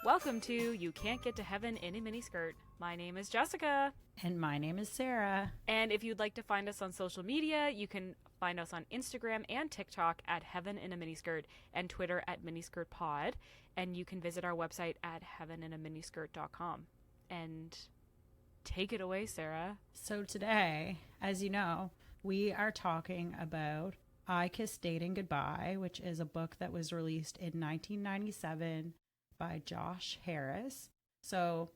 Welcome to You Can't Get to Heaven in a Miniskirt. My name is Jessica. And my name is Sarah. And if you'd like to find us on social media, you can find us on Instagram and TikTok at Heaven in a Miniskirt and Twitter at MiniskirtPod. And you can visit our website at heaveninaminiskirt.com. And take it away, Sarah. So today, as you know, we are talking about I Kissed Dating Goodbye, which is a book that was released in 1997 by Josh Harris. So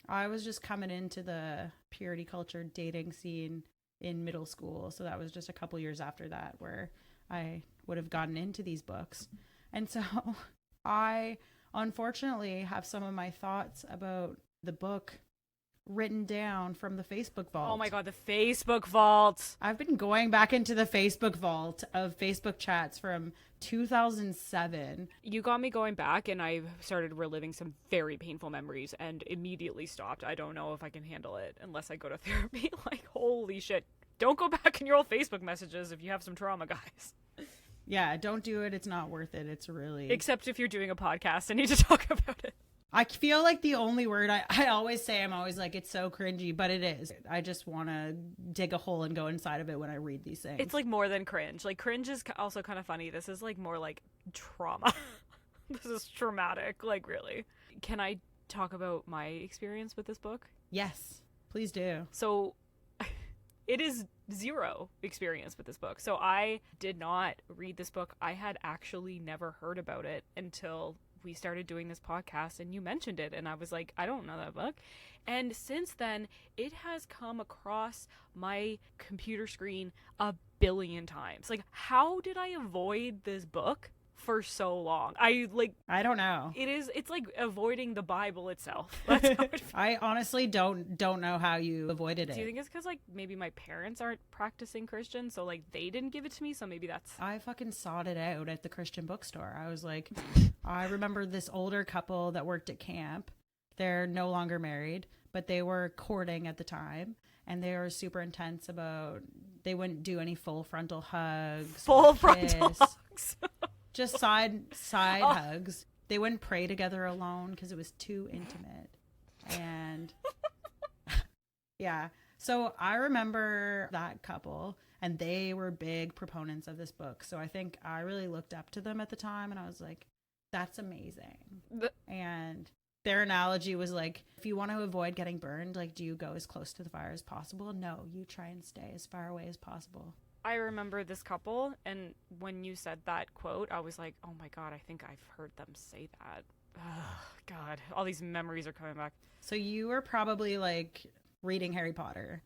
I was just coming into the purity culture dating scene in middle school. So that was just a couple years after that where I would have gotten into these books. And so I unfortunately have some of my thoughts about the book written down from the Facebook vault. Oh my God, the Facebook vault. I've been going back into the Facebook vault of Facebook chats from 2007. You got me going back and I started reliving some very painful memories and immediately stopped. I don't know if I can handle it unless I go to therapy. Like, holy shit. Don't go back in your old Facebook messages if you have some trauma, guys. Yeah, don't do it. It's not worth it. It's really... Except if you're doing a podcast and need to talk about it. I feel like the only word I always say, I'm always like, it's so cringy, but it is. I just want to dig a hole and go inside of it when I read these things. It's like more than cringe. Like, cringe is also kind of funny. This is like more like trauma. This is traumatic. Like, really. Can I talk about my experience with this book? Yes, please do. So it is zero experience with this book. So I did not read this book. I had actually never heard about it until we started doing this podcast and you mentioned it and I was like, I don't know that book. And since then it has come across my computer screen a billion times. Like, how did I avoid this book for so long? I don't know. It's like avoiding the Bible itself. That's how it feels. I honestly don't know how you avoided it. Do you think it's because like maybe my parents aren't practicing Christian, so like they didn't give it to me, so maybe that's... I fucking sought it out at the Christian bookstore. I was like, I remember this older couple that worked at camp. They're no longer married, but they were courting at the time, and they were super intense about, they wouldn't do any full frontal hugs. Full frontal hugs. Just side hugs. They wouldn't pray together alone because it was too intimate. And yeah. So I remember that couple, and they were big proponents of this book. So I think I really looked up to them at the time, and I was like, that's amazing. And their analogy was like, if you want to avoid getting burned, like, do you go as close to the fire as possible? No, you try and stay as far away as possible. I remember this couple, and when you said that quote, I was like, oh my God, I think I've heard them say that. Oh, God, all these memories are coming back. So you were probably like reading Harry Potter.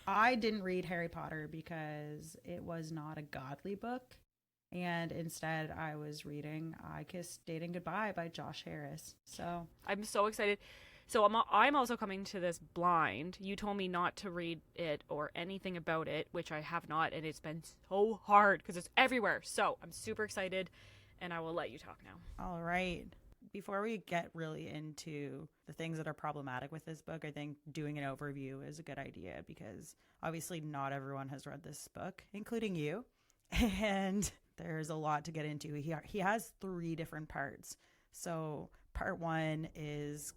I didn't read Harry Potter because it was not a godly book. And instead I was reading I Kissed Dating Goodbye by Josh Harris. So I'm so excited. So I'm also coming to this blind. You told me not to read it or anything about it, which I have not, and it's been so hard because it's everywhere. So I'm super excited, and I will let you talk now. All right. Before we get really into the things that are problematic with this book, I think doing an overview is a good idea because obviously not everyone has read this book, including you. And there's a lot to get into. He has 3 different parts. So part 1 is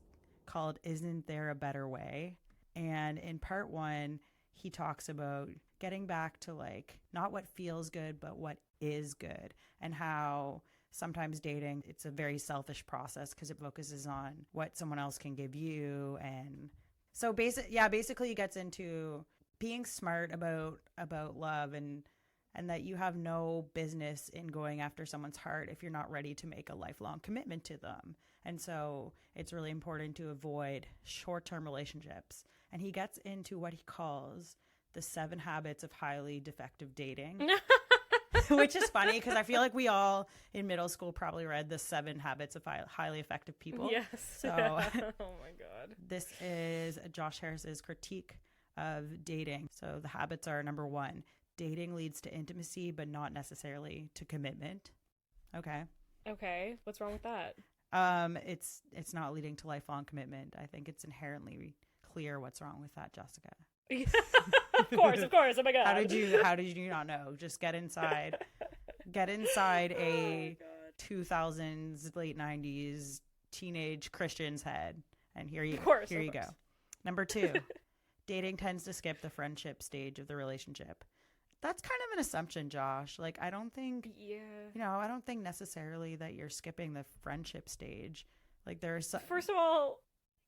called Isn't There a Better Way? And in part 1, he talks about getting back to like not what feels good, but what is good, and how sometimes dating, it's a very selfish process because it focuses on what someone else can give you. And so basically he gets into being smart about love and that you have no business in going after someone's heart if you're not ready to make a lifelong commitment to them. And so it's really important to avoid short-term relationships. And he gets into what he calls the 7 habits of highly defective dating, which is funny because I feel like we all in middle school probably read the 7 habits of highly effective people. Yes. So oh my God. This is Josh Harris's critique of dating. So the habits are: number 1, dating leads to intimacy, but not necessarily to commitment. Okay. What's wrong with that? It's not leading to lifelong commitment. I think it's inherently clear what's wrong with that, Jessica. Of course. Oh my God. How did you not know? Just get inside a 2000s, late 90s teenage Christian's head. And here you go. Number 2, dating tends to skip the friendship stage of the relationship. That's kind of an assumption, Josh. Like, I don't think, I don't think necessarily that you're skipping the friendship stage. Like, there's first of all,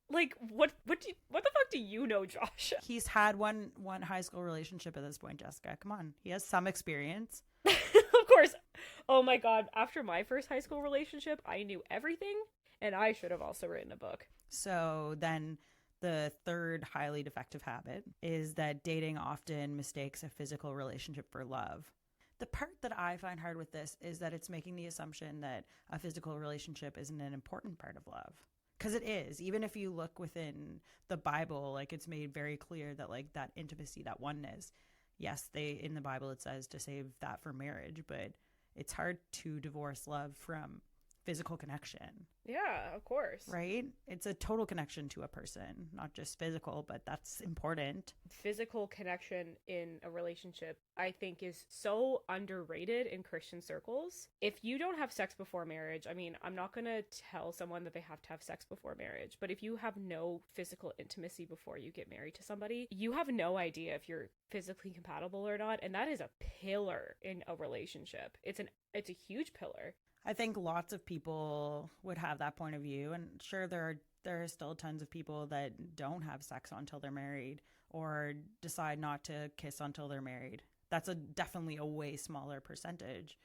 like, what the fuck do you know, Josh? He's had one high school relationship at this point, Jessica. Come on, he has some experience. Of course. Oh my God! After my first high school relationship, I knew everything, and I should have also written a book. So then the third highly defective habit is that dating often mistakes a physical relationship for love. The part that I find hard with this is that it's making the assumption that a physical relationship isn't an important part of love. Because it is. Even if you look within the Bible, like, it's made very clear that, like, that intimacy, that oneness, yes, in the Bible it says to save that for marriage, but it's hard to divorce love from physical connection. Yeah, of course. Right? It's a total connection to a person, not just physical, but that's important. Physical connection in a relationship, I think, is so underrated in Christian circles. If you don't have sex before marriage, I mean, I'm not going to tell someone that they have to have sex before marriage, but if you have no physical intimacy before you get married to somebody, you have no idea if you're physically compatible or not, and that is a pillar in a relationship. It's a huge pillar. I think lots of people would have that point of view, and sure, there are still tons of people that don't have sex until they're married or decide not to kiss until they're married. That's definitely a way smaller percentage.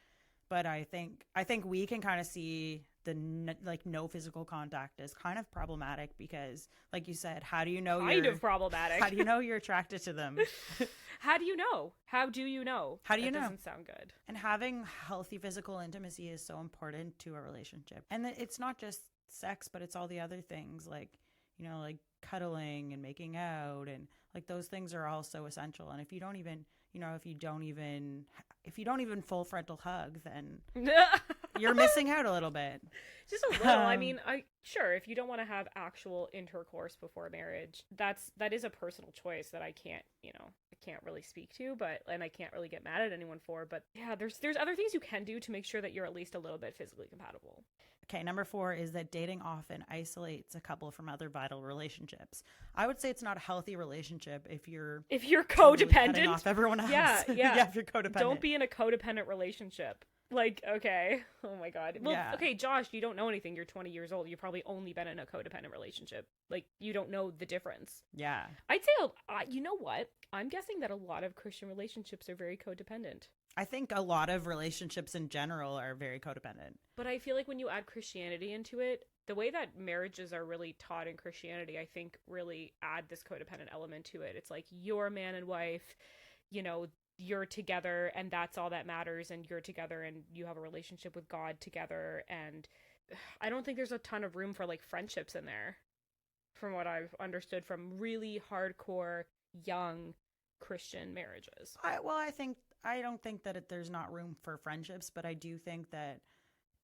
But I think we can kind of see no physical contact is kind of problematic because, like you said, how do you know problematic? How do you know you're attracted to them? How do you know? How do you know? How do you know? Doesn't sound good. And having healthy physical intimacy is so important to a relationship. And it's not just sex, but it's all the other things like cuddling and making out, and like those things are all so essential. And if you don't even full frontal hug, then you're missing out a little bit. Just a little. I mean, sure, if you don't want to have actual intercourse before marriage, that is a personal choice that I can't really speak to, and I can't really get mad at anyone for. But yeah, there's other things you can do to make sure that you're at least a little bit physically compatible. Okay, number 4 is that dating often isolates a couple from other vital relationships. I would say it's not a healthy relationship if you're codependent, cutting off everyone else. Yeah. Yeah, if you're codependent. Don't be in a codependent relationship. Like, okay. Oh my God. Well, yeah. Okay, Josh, you don't know anything. You're 20 years old. You've probably only been in a codependent relationship. Like, you don't know the difference. Yeah. I'd say, you know what? I'm guessing that a lot of Christian relationships are very codependent. I think a lot of relationships in general are very codependent. But I feel like when you add Christianity into it, the way that marriages are really taught in Christianity, I think really add this codependent element to it. It's like you're man and wife, you're together and that's all that matters, and you're together and you have a relationship with God together. And I don't think there's a ton of room for like friendships in there, from what I've understood from really hardcore young Christian marriages. I don't think that there's not room for friendships, but I do think that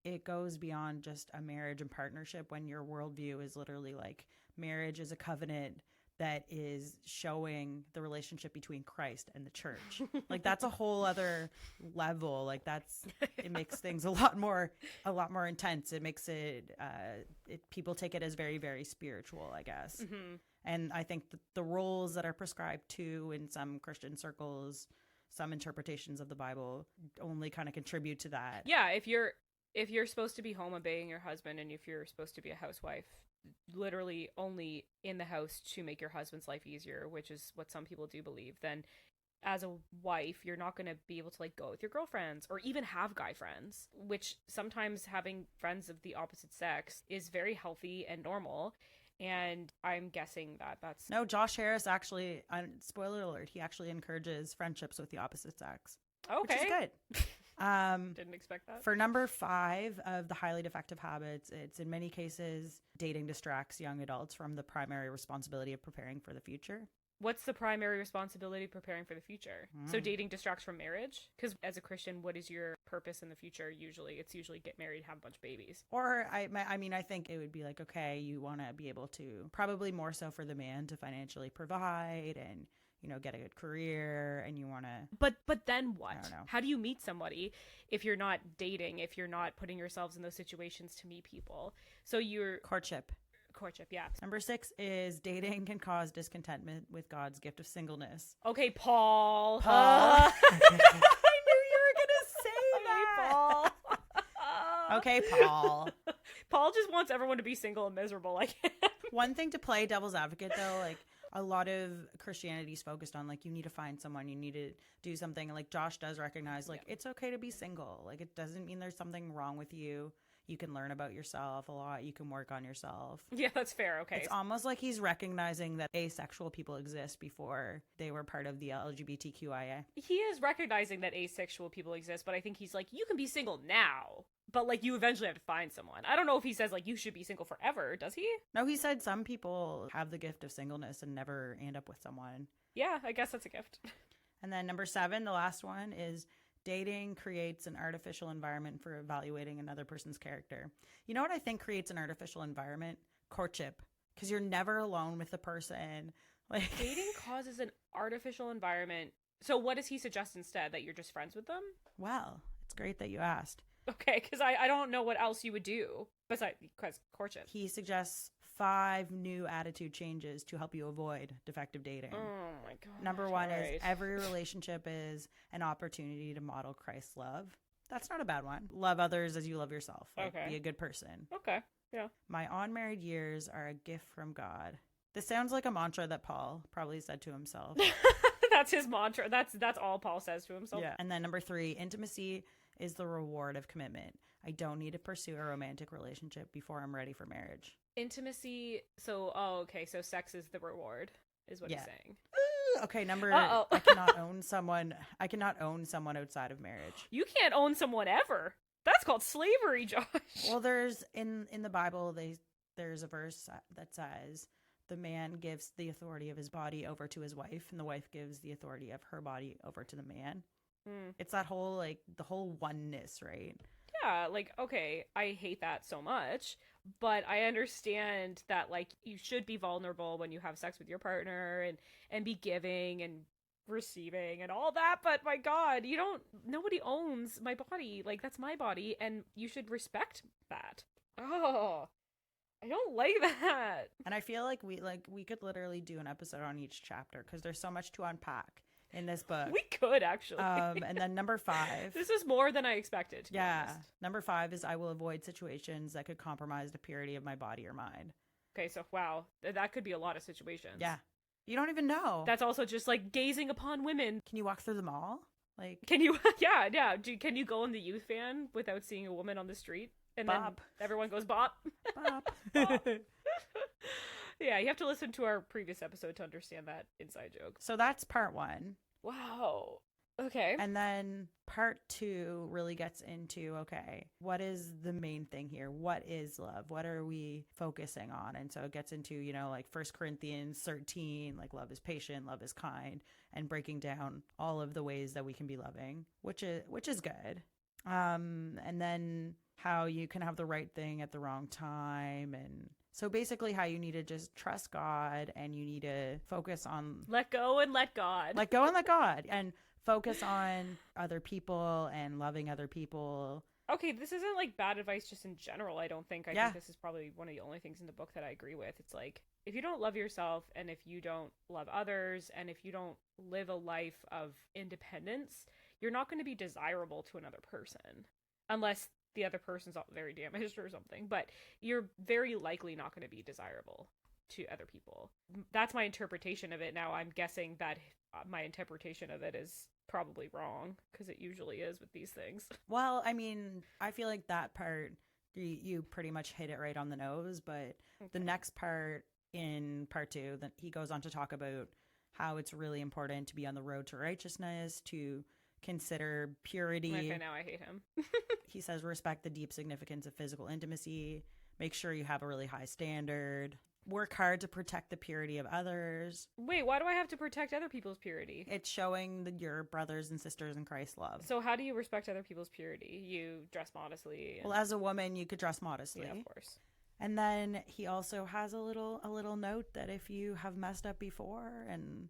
it goes beyond just a marriage and partnership when your worldview is literally like marriage is a covenant that is showing the relationship between Christ and the church. Like that's a whole other level. Like it makes things a lot more intense. It makes people take it as very, very spiritual, I guess. Mm-hmm. And I think the roles that are prescribed to in some Christian circles, some interpretations of the Bible only kind of contribute to that. Yeah, if you're supposed to be home obeying your husband, and if you're supposed to be a housewife, literally only in the house to make your husband's life easier, which is what some people do believe, then as a wife, you're not going to be able to like go with your girlfriends or even have guy friends, which sometimes having friends of the opposite sex is very healthy and normal. And I'm guessing that's... No, Josh Harris actually, spoiler alert, he actually encourages friendships with the opposite sex. Okay. Which is good. Didn't expect that. For number 5 of the highly defective habits, it's in many cases, dating distracts young adults from the primary responsibility of preparing for the future. What's the primary responsibility preparing for the future? So dating distracts from marriage? Because as a Christian, what is your purpose in the future usually? It's usually get married, have a bunch of babies. Or, I think it would be like, okay, you want to be able to, probably more so for the man, to financially provide and, get a good career and you want to. But then what? I don't know. How do you meet somebody if you're not dating, if you're not putting yourselves in those situations to meet people? So you're Courtship, yeah. Number 6 is dating can cause discontentment with God's gift of singleness. Okay, Paul. I knew you were going to say that. Paul. Okay, Paul. Paul just wants everyone to be single and miserable like him. One thing to play devil's advocate, though, like a lot of Christianity is focused on, like, you need to find someone, you need to do something. Like Josh does recognize, like, it's okay to be single. Like, it doesn't mean there's something wrong with you. You can learn about yourself a lot. You can work on yourself. Yeah, that's fair. Okay. It's almost like he's recognizing that asexual people exist before they were part of the LGBTQIA. He is recognizing that asexual people exist, but I think he's like, you can be single now, but like you eventually have to find someone. I don't know if he says like you should be single forever. Does he? No, he said some people have the gift of singleness and never end up with someone. Yeah, I guess that's a gift. And then number 7, the last one, is dating creates an artificial environment for evaluating another person's character. You know what I think creates an artificial environment? Courtship. Because you're never alone with the person. Like, dating causes an artificial environment. So what does he suggest instead? That you're just friends with them? well, it's great that you asked. Okay, because I don't know what else you would do besides courtship. He suggests 5 new attitude changes to help you avoid defective dating. Oh my god. Number 1 right. is every relationship is an opportunity to model Christ's love. That's not a bad one. Love others as you love yourself. Like, Okay. Be a good person. Okay. Yeah. My unmarried years are a gift from God. This sounds like a mantra that Paul probably said to himself. That's his mantra. That's all Paul says to himself. Yeah. And then number 3, intimacy is the reward of commitment. I don't need to pursue a romantic relationship before I'm ready for marriage. Intimacy. So, okay. So sex is the reward, is what he's saying. Okay, Uh-oh. I cannot own someone. I cannot own someone outside of marriage. You can't own someone ever. That's called slavery, Josh. Well, there's in the Bible, there's a verse that says the man gives the authority of his body over to his wife, and the wife gives the authority of her body over to the man. It's that whole, like, the whole oneness, right? Yeah, like, okay, I hate that so much, but I understand that, like, you should be vulnerable when you have sex with your partner and be giving and receiving and all that, but my god, nobody owns my body. Like, that's my body, and you should respect that. Oh, I don't like that. And I feel like we could literally do an episode on each chapter because there's so much to unpack in this book. We could, actually. And then number 5. This is more than I expected, to be honest. Number 5 is I will avoid situations that could compromise the purity of my body or mind. Okay, so wow, that could be a lot of situations. Yeah. You don't even know. That's also just like gazing upon women. Can you walk through the mall? Like, Can you? Yeah. Can you go in the youth van without seeing a woman on the street? And bop. then everyone goes bop. Bop. Bop. Yeah, you have to listen to our previous episode to understand that inside joke. So that's part 1. Wow. Okay. And then part 2 really gets into, okay, what is the main thing here? What is love? What are we focusing on? And so it gets into, like 1 Corinthians 13, like love is patient, love is kind, and breaking down all of the ways that we can be loving, which is good. And then how you can have the right thing at the wrong time. And so basically how you need to just trust God, and you need to focus on let go and let God. let go and let God, and focus on other people and loving other people. Okay, this isn't like bad advice just in general, I don't think. I think this is probably one of the only things in the book that I agree with. It's like, if you don't love yourself, and if you don't love others, and if you don't live a life of independence, you're not going to be desirable to another person. Unless the other person's very damaged or something. But you're very likely not going to be desirable to other people. That's my interpretation of it. Now, I'm guessing that my interpretation of it is probably wrong, because it usually is with these things. Well, I mean, I feel like that part, you pretty much hit it right on the nose. But the next part, in part 2, that he goes on to talk about how it's really important to be on the road to righteousness, to consider purity. Okay, now I hate him. He says respect the deep significance of physical intimacy, make sure you have a really high standard, work hard to protect the purity of others. Wait, why do I have to protect other people's purity? It's showing your brothers and sisters in Christ's love. So how do you respect other people's purity? You dress modestly. Well, as a woman, you could dress modestly. Yeah, of course. And then he also has a little note that if you have messed up before and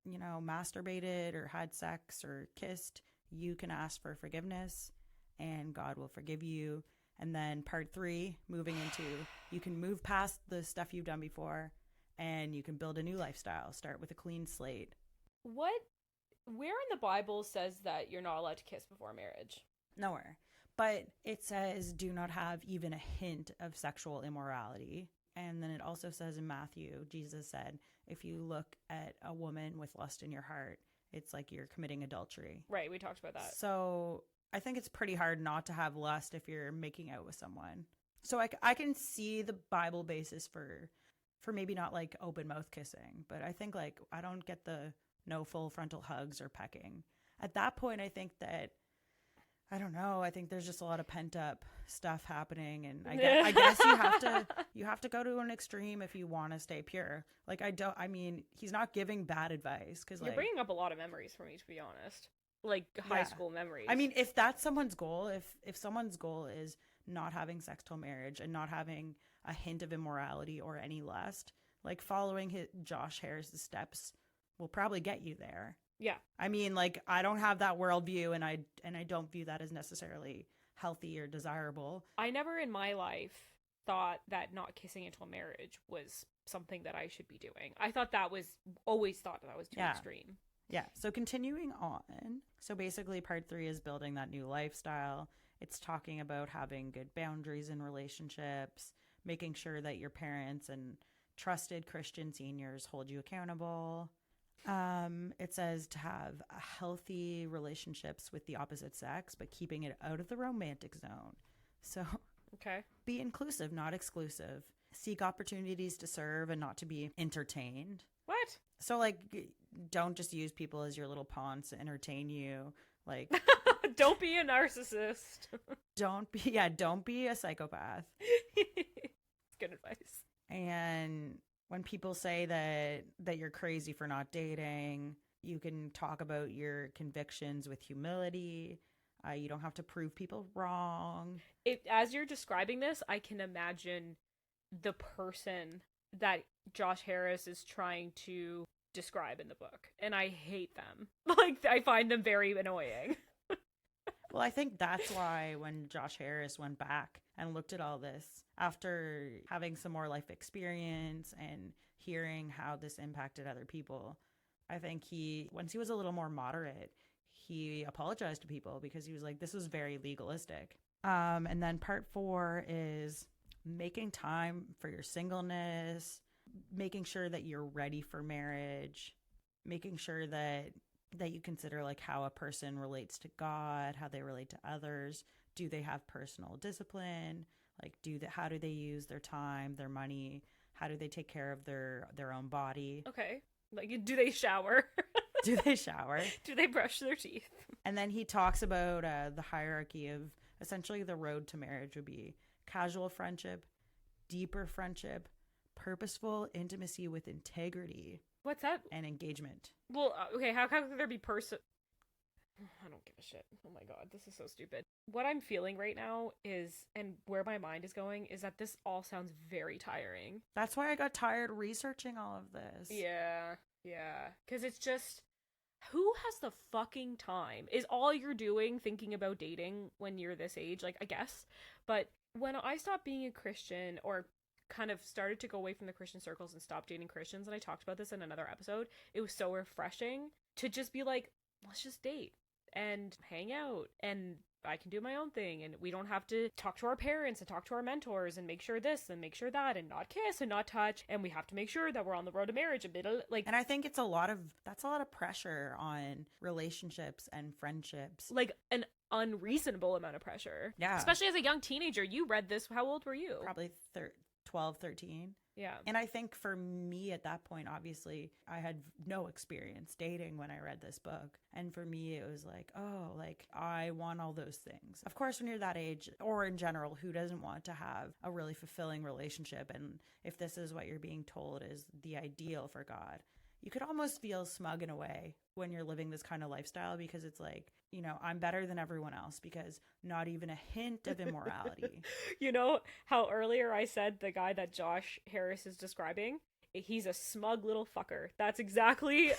masturbated or had sex or kissed, you can ask for forgiveness and God will forgive you. And then part 3, moving into, you can move past the stuff you've done before and you can build a new lifestyle. Start with a clean slate. Where in the Bible says that you're not allowed to kiss before marriage? Nowhere. But it says, do not have even a hint of sexual immorality. And then it also says in Matthew, Jesus said, if you look at a woman with lust in your heart, it's like you're committing adultery. Right, we talked about that. So I think it's pretty hard not to have lust if you're making out with someone. So I can see the Bible basis for maybe not like open mouth kissing, but I think like I don't get the no full frontal hugs or pecking. At that point, I think that, I don't know, I think there's just a lot of pent up stuff happening, and I guess you have to go to an extreme if you want to stay pure. Like he's not giving bad advice, because you're bringing up a lot of memories for me, to be honest. Like high school memories. I mean, if that's someone's goal, if someone's goal is not having sex till marriage and not having a hint of immorality or any lust, like following Josh Harris's steps will probably get you there. Yeah. I mean, like, I don't have that worldview, and I don't view that as necessarily healthy or desirable. I never in my life thought that not kissing until marriage was something that I should be doing. I thought always thought that was too extreme. Yeah. So continuing on. So basically part 3 is building that new lifestyle. It's talking about having good boundaries in relationships, making sure that your parents and trusted Christian seniors hold you accountable. It says to have healthy relationships with the opposite sex, but keeping it out of the romantic zone. So be inclusive, not exclusive. Seek opportunities to serve and not to be entertained. What? So like, don't just use people as your little pawns to entertain you. Like, don't be a narcissist. Don't be a psychopath. Good advice. And when people say that you're crazy for not dating, you can talk about your convictions with humility. You don't have to prove people wrong. As you're describing this, I can imagine the person that Josh Harris is trying to describe in the book, and I hate them. Like, I find them very annoying. Well, I think that's why when Josh Harris went back and looked at all this after having some more life experience and hearing how this impacted other people, I think once he was a little more moderate, he apologized to people, because he was like, this was very legalistic. And then part 4 is making time for your singleness, making sure that you're ready for marriage, making sure that you consider like how a person relates to God, how they relate to others. Do they have personal discipline? Like, how do they use their time, their money? How do they take care of their own body? Okay. Like, do they shower? Do they shower? Do they brush their teeth? And then he talks about the hierarchy of essentially the road to marriage would be casual friendship, deeper friendship, purposeful intimacy with integrity. What's that? And engagement. Well, okay, how could there be I don't give a shit. Oh my god, this is so stupid. What I'm feeling right now is, and where my mind is going, is that this all sounds very tiring. That's why I got tired researching all of this. Yeah. Because it's just, who has the fucking time? Is all you're doing thinking about dating when you're this age? Like, I guess. But when I stopped being a Christian, or kind of started to go away from the Christian circles and stop dating Christians, and I talked about this in another episode, it was so refreshing to just be like, let's just date and hang out, and I can do my own thing, and we don't have to talk to our parents and talk to our mentors and make sure this and make sure that, and not kiss and not touch, and we have to make sure that we're on the road to marriage a bit, like. And I think that's a lot of pressure on relationships and friendships, like an unreasonable amount of pressure. Yeah, especially as a young teenager. You read this, how old were you? Probably 12, 13. Yeah. And I think for me at that point, obviously, I had no experience dating when I read this book. And for me, it was like, oh, like, I want all those things. Of course, when you're that age, or in general, who doesn't want to have a really fulfilling relationship? And if this is what you're being told is the ideal for God, you could almost feel smug in a way when you're living this kind of lifestyle, because it's like, you know, I'm better than everyone else because not even a hint of immorality. You know how earlier I said the guy that Josh Harris is describing? he's a smug little fucker. That's exactly,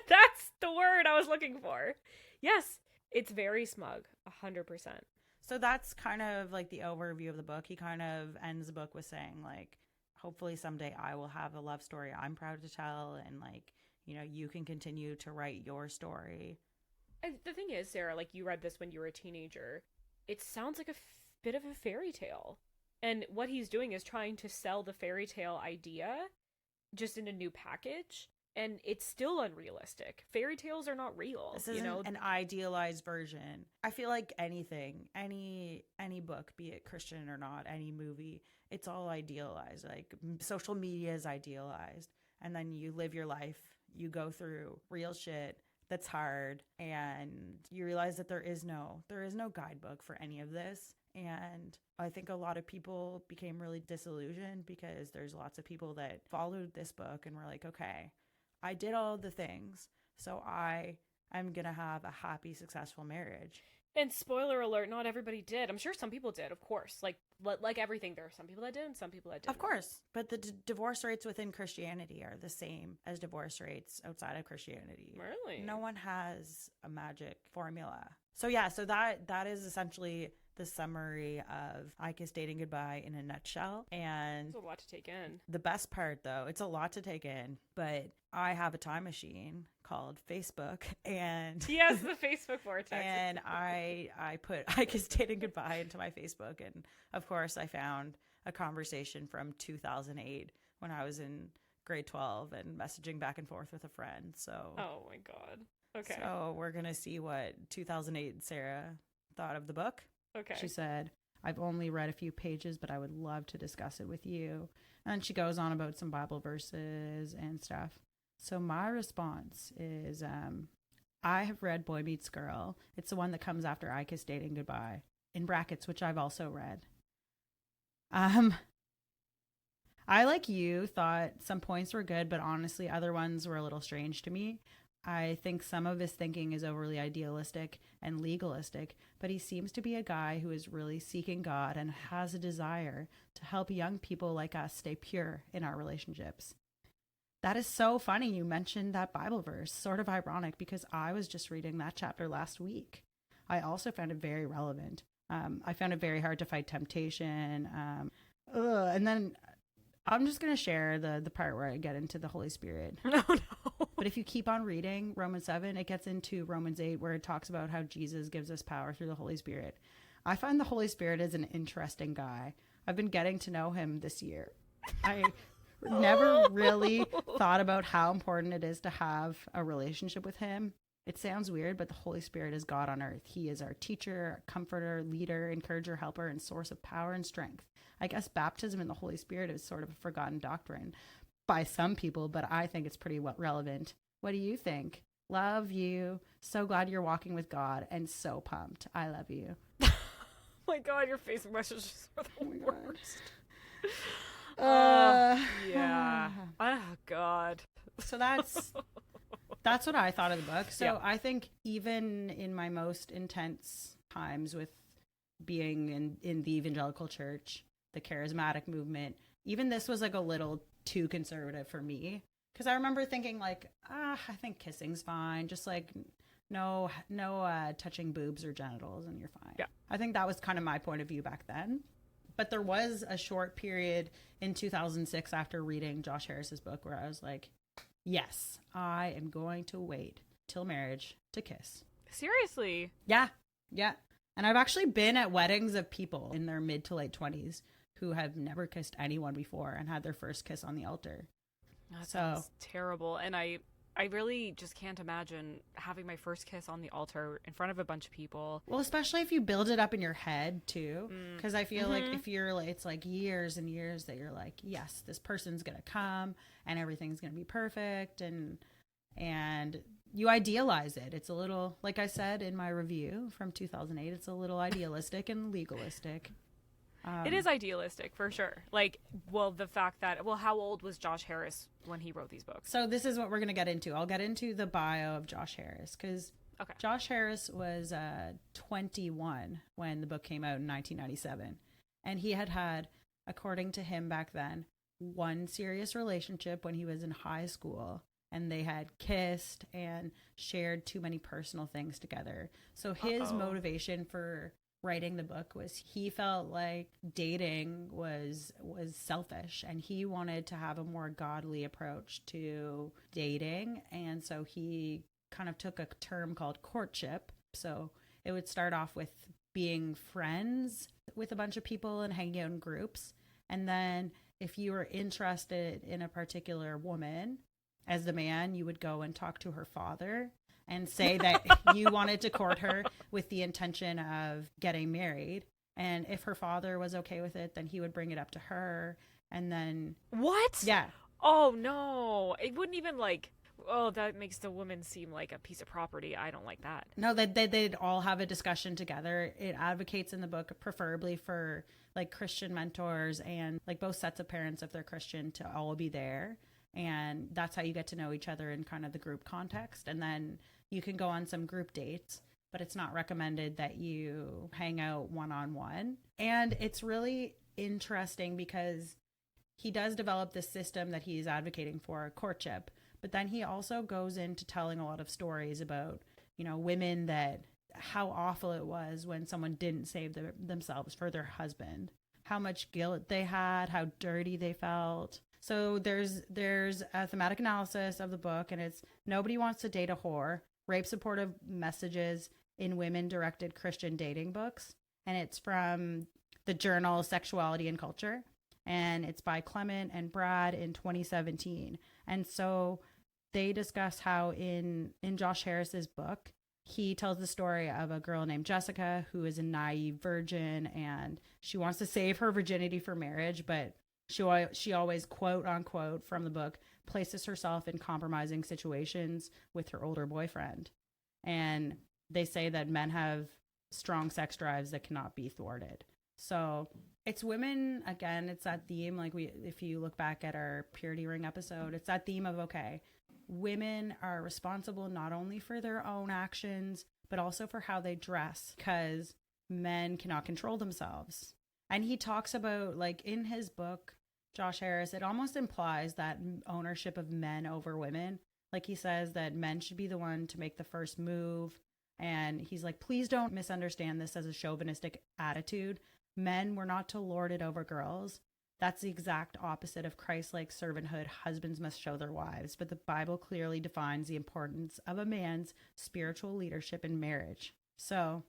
that's the word I was looking for. Yes, it's very smug, 100%. So that's kind of like the overview of the book. He kind of ends the book with saying, like, hopefully someday I will have a love story I'm proud to tell, and, like, you know, you can continue to write your story. The thing is, Sarah, like, you read this when you were a teenager. It sounds like a bit of a fairy tale. And what he's doing is trying to sell the fairy tale idea just in a new package. And it's still unrealistic. Fairy tales are not real. This isn't an idealized version. I feel like anything, any book, be it Christian or not, any movie, it's all idealized. Like, social media is idealized. And then you live your life, you go through real shit that's hard, and you realize that there is no guidebook for any of this. And I think a lot of people became really disillusioned because there's lots of people that followed this book and were like, okay, I did all the things, so I'm going to have a happy, successful marriage. And spoiler alert, not everybody did. I'm sure some people did, of course. Like everything, there are some people that did and some people that didn't. Of course. But the divorce rates within Christianity are the same as divorce rates outside of Christianity. Really? No one has a magic formula. So yeah, so that is essentially the summary of I Kiss Dating Goodbye in a nutshell. And it's a lot to take in. The best part, though, it's a lot to take in, but I have a time machine called Facebook, and yes, the Facebook vortex. And I put I Kiss Dating Goodbye into my Facebook, and of course I found a conversation from 2008 when I was in grade 12 and messaging back and forth with a friend. So oh my god. Okay. So we're gonna see what 2008 Sarah thought of the book. Okay. She said, I've only read a few pages, but I would love to discuss it with you. And she goes on about some Bible verses and stuff. So my response is, I have read Boy Meets Girl. It's the one that comes after I Kiss Dating Goodbye, in brackets, which I've also read. I, like you, thought some points were good, but honestly, other ones were a little strange to me. I think some of his thinking is overly idealistic and legalistic, but he seems to be a guy who is really seeking God and has a desire to help young people like us stay pure in our relationships. That is so funny you mentioned that Bible verse, sort of ironic because I was just reading that chapter last week. I also found it very relevant. I found it very hard to fight temptation. And then I'm just going to share the part where I get into the Holy Spirit. No. But if you keep on reading Romans 7, it gets into Romans 8, where it talks about how Jesus gives us power through the Holy Spirit. I find the Holy Spirit is an interesting guy. I've been getting to know him this year. I never really thought about how important it is to have a relationship with him. It sounds weird, but the Holy Spirit is God on earth. He is our teacher, comforter, leader, encourager, helper, and source of power and strength. I guess baptism in the Holy Spirit is sort of a forgotten doctrine by some people, but I think it's pretty relevant. What do you think? Love you. So glad you're walking with God, and so pumped. I love you. Oh my God, your Facebook messages are the worst. Yeah. Oh God. So that's what I thought of the book. So yeah. I think even in my most intense times with being in the Evangelical church, the charismatic movement, even this was like a little too conservative for me, because I remember thinking like, I think kissing's fine, just like no touching boobs or genitals and you're fine. Yeah. I think that was kind of my point of view back then. But there was a short period in 2006 after reading Josh Harris's book where I was like, yes, I am going to wait till marriage to kiss. Seriously? Yeah. And I've actually been at weddings of people in their mid to late 20s who have never kissed anyone before and had their first kiss on the altar. That sounds terrible. And I really just can't imagine having my first kiss on the altar in front of a bunch of people. Well, especially if you build it up in your head too. Because I feel like if you're like, it's like years and years that you're like, yes, this person's going to come and everything's going to be perfect. And you idealize it. It's a little, like I said in my review from 2008, it's a little idealistic and legalistic. It is idealistic for sure. Like, well, the fact that, how old was Josh Harris when he wrote these books? So this is what we're going to get into. I'll get into the bio of Josh Harris because Josh Harris was 21 when the book came out in 1997. And he had, according to him back then, one serious relationship when he was in high school, and they had kissed and shared too many personal things together. So his motivation for writing the book was he felt like dating was selfish, and he wanted to have a more godly approach to dating. And so he kind of took a term called courtship. So it would start off with being friends with a bunch of people and hanging out in groups. And then if you were interested in a particular woman, as the man, you would go and talk to her father and say that you wanted to court her with the intention of getting married. And if her father was okay with it, then he would bring it up to her. And then... What? Yeah. Oh, no. It wouldn't even like... Oh, that makes the woman seem like a piece of property. I don't like that. No, they'd all have a discussion together. It advocates in the book, preferably for like Christian mentors and like both sets of parents, if they're Christian, to all be there. And that's how you get to know each other in kind of the group context. And then you can go on some group dates, but it's not recommended that you hang out one-on-one. And it's really interesting because he does develop this system that he's advocating for, courtship. But then he also goes into telling a lot of stories about, you know, women, that how awful it was when someone didn't save themselves for their husband, how much guilt they had, how dirty they felt. So there's a thematic analysis of the book, and it's Nobody Wants to Date a Whore, Rape Supportive Messages in Women-Directed Christian Dating Books. And it's from the journal Sexuality and Culture. And it's by Klement and Brad in 2017. And so they discuss how in Josh Harris's book, he tells the story of a girl named Jessica who is a naive virgin, and she wants to save her virginity for marriage, but she always, quote unquote, from the book, places herself in compromising situations with her older boyfriend. And they say that men have strong sex drives that cannot be thwarted. So it's women, again, it's that theme. Like if you look back at our Purity Ring episode, it's that theme of, okay, women are responsible not only for their own actions, but also for how they dress, because men cannot control themselves. And he talks about, like, in his book, Josh Harris, it almost implies that ownership of men over women. Like, he says that men should be the one to make the first move. And he's like, please don't misunderstand this as a chauvinistic attitude. Men were not to lord it over girls. That's the exact opposite of Christ-like servanthood. Husbands must show their wives. But the Bible clearly defines the importance of a man's spiritual leadership in marriage. So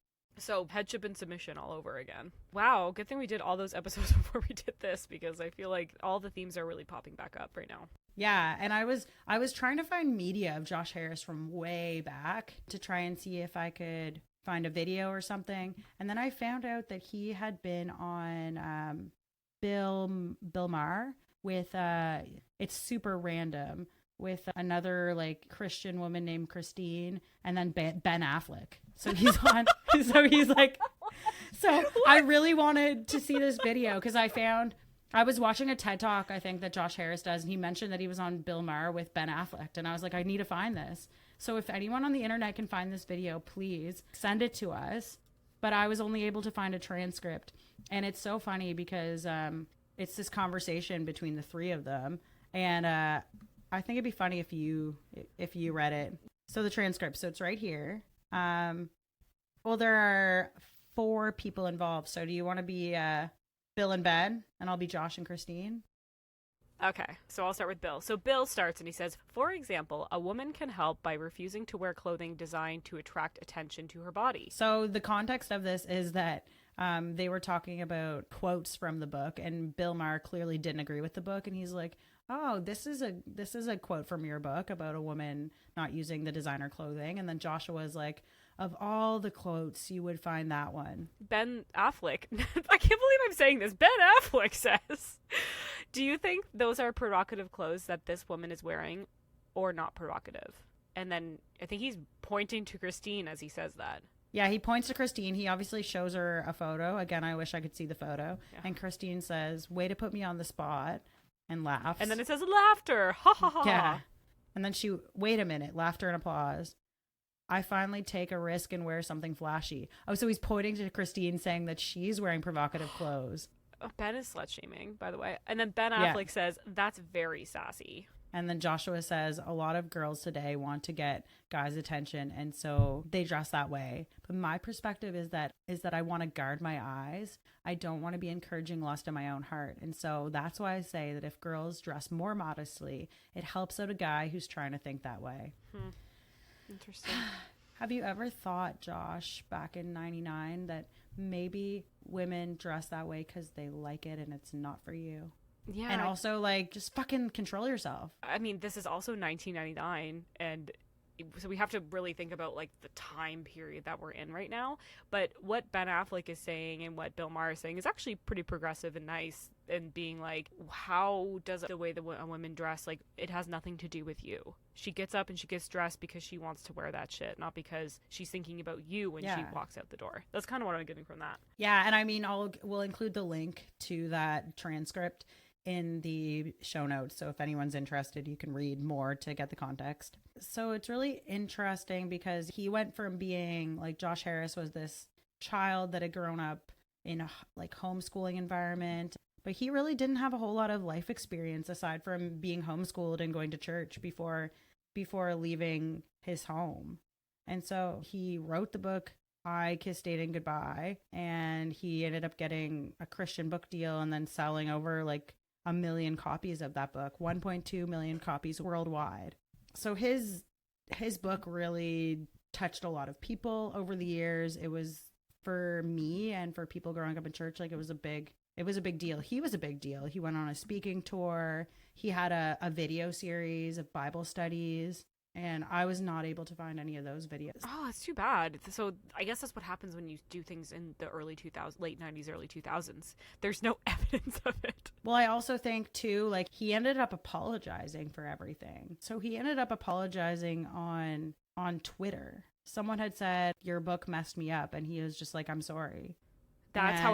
headship and submission all over again. Wow, good thing we did all those episodes before we did this, because I feel like all the themes are really popping back up right now. Yeah, and I was trying to find media of Josh Harris from way back to try and see if I could find a video or something. And then I found out that he had been on Bill Maher with it's super random, with another like Christian woman named Christine, and then Ben Affleck. So he's on. So he's like. So I really wanted to see this video because I was watching a TED Talk, I think, that Josh Harris does, and he mentioned that he was on Bill Maher with Ben Affleck, and I was like, I need to find this. So if anyone on the internet can find this video, please send it to us. But I was only able to find a transcript, and it's so funny because it's this conversation between the three of them, and I think it'd be funny if you read it. So the transcript, so it's right here. Well, there are 4 people involved. So do you want to be Bill and Ben, and I'll be Josh and Christine? Okay, so I'll start with Bill. So Bill starts and he says, for example, a woman can help by refusing to wear clothing designed to attract attention to her body. So the context of this is that they were talking about quotes from the book, and Bill Maher clearly didn't agree with the book, and he's like, oh, this is a quote from your book about a woman not using the designer clothing. And then Joshua was like, of all the quotes, you would find that one. Ben Affleck. I can't believe I'm saying this. Ben Affleck says, do you think those are provocative clothes that this woman is wearing, or not provocative? And then I think he's pointing to Christine as he says that. Yeah, he points to Christine. He obviously shows her a photo. Again, I wish I could see the photo. Yeah. And Christine says, way to put me on the spot, and laughs. And then it says laughter. Ha ha ha. Yeah. And then wait a minute, laughter and applause. I finally take a risk and wear something flashy. Oh, so he's pointing to Christine saying that she's wearing provocative clothes. Ben is slut shaming, by the way. And then Ben Yeah. Affleck says, that's very sassy. And then Joshua says, a lot of girls today want to get guys' attention, and so they dress that way. But my perspective is that I want to guard my eyes. I don't want to be encouraging lust in my own heart. And so that's why I say that if girls dress more modestly, it helps out a guy who's trying to think that way. Interesting. Have you ever thought, Josh, back in 99, that maybe women dress that way because they like it and it's not for you? Yeah. And also, like, just fucking control yourself. I mean, this is also 1999, and so we have to really think about, like, the time period that we're in right now. But what Ben Affleck is saying and what Bill Maher is saying is actually pretty progressive and nice, and being like, how does the way that a woman dress, like, it has nothing to do with you. She gets up and she gets dressed because she wants to wear that shit, not because she's thinking about you when she walks out the door. That's kind of what I'm getting from that. Yeah, and I mean, we'll include the link to that transcript in the show notes. So if anyone's interested, you can read more to get the context. So it's really interesting because he went from being like, Josh Harris was this child that had grown up in a like homeschooling environment, but he really didn't have a whole lot of life experience aside from being homeschooled and going to church before leaving his home. And so he wrote the book I Kissed Dating Goodbye, and he ended up getting a Christian book deal and then selling over like 1 million copies of that book, 1.2 million copies worldwide. So his book really touched a lot of people over the years. It was, for me and for people growing up in church, like it was a big deal. He was a big deal. He went on a speaking tour. He had a video series of Bible studies. And I was not able to find any of those videos. Oh, that's too bad. So I guess that's what happens when you do things in the early 2000s, late 90s, early 2000s. There's no evidence of it. Well, I also think, too, like he ended up apologizing for everything. So he ended up apologizing on Twitter. Someone had said, your book messed me up. And he was just like, I'm sorry. That's how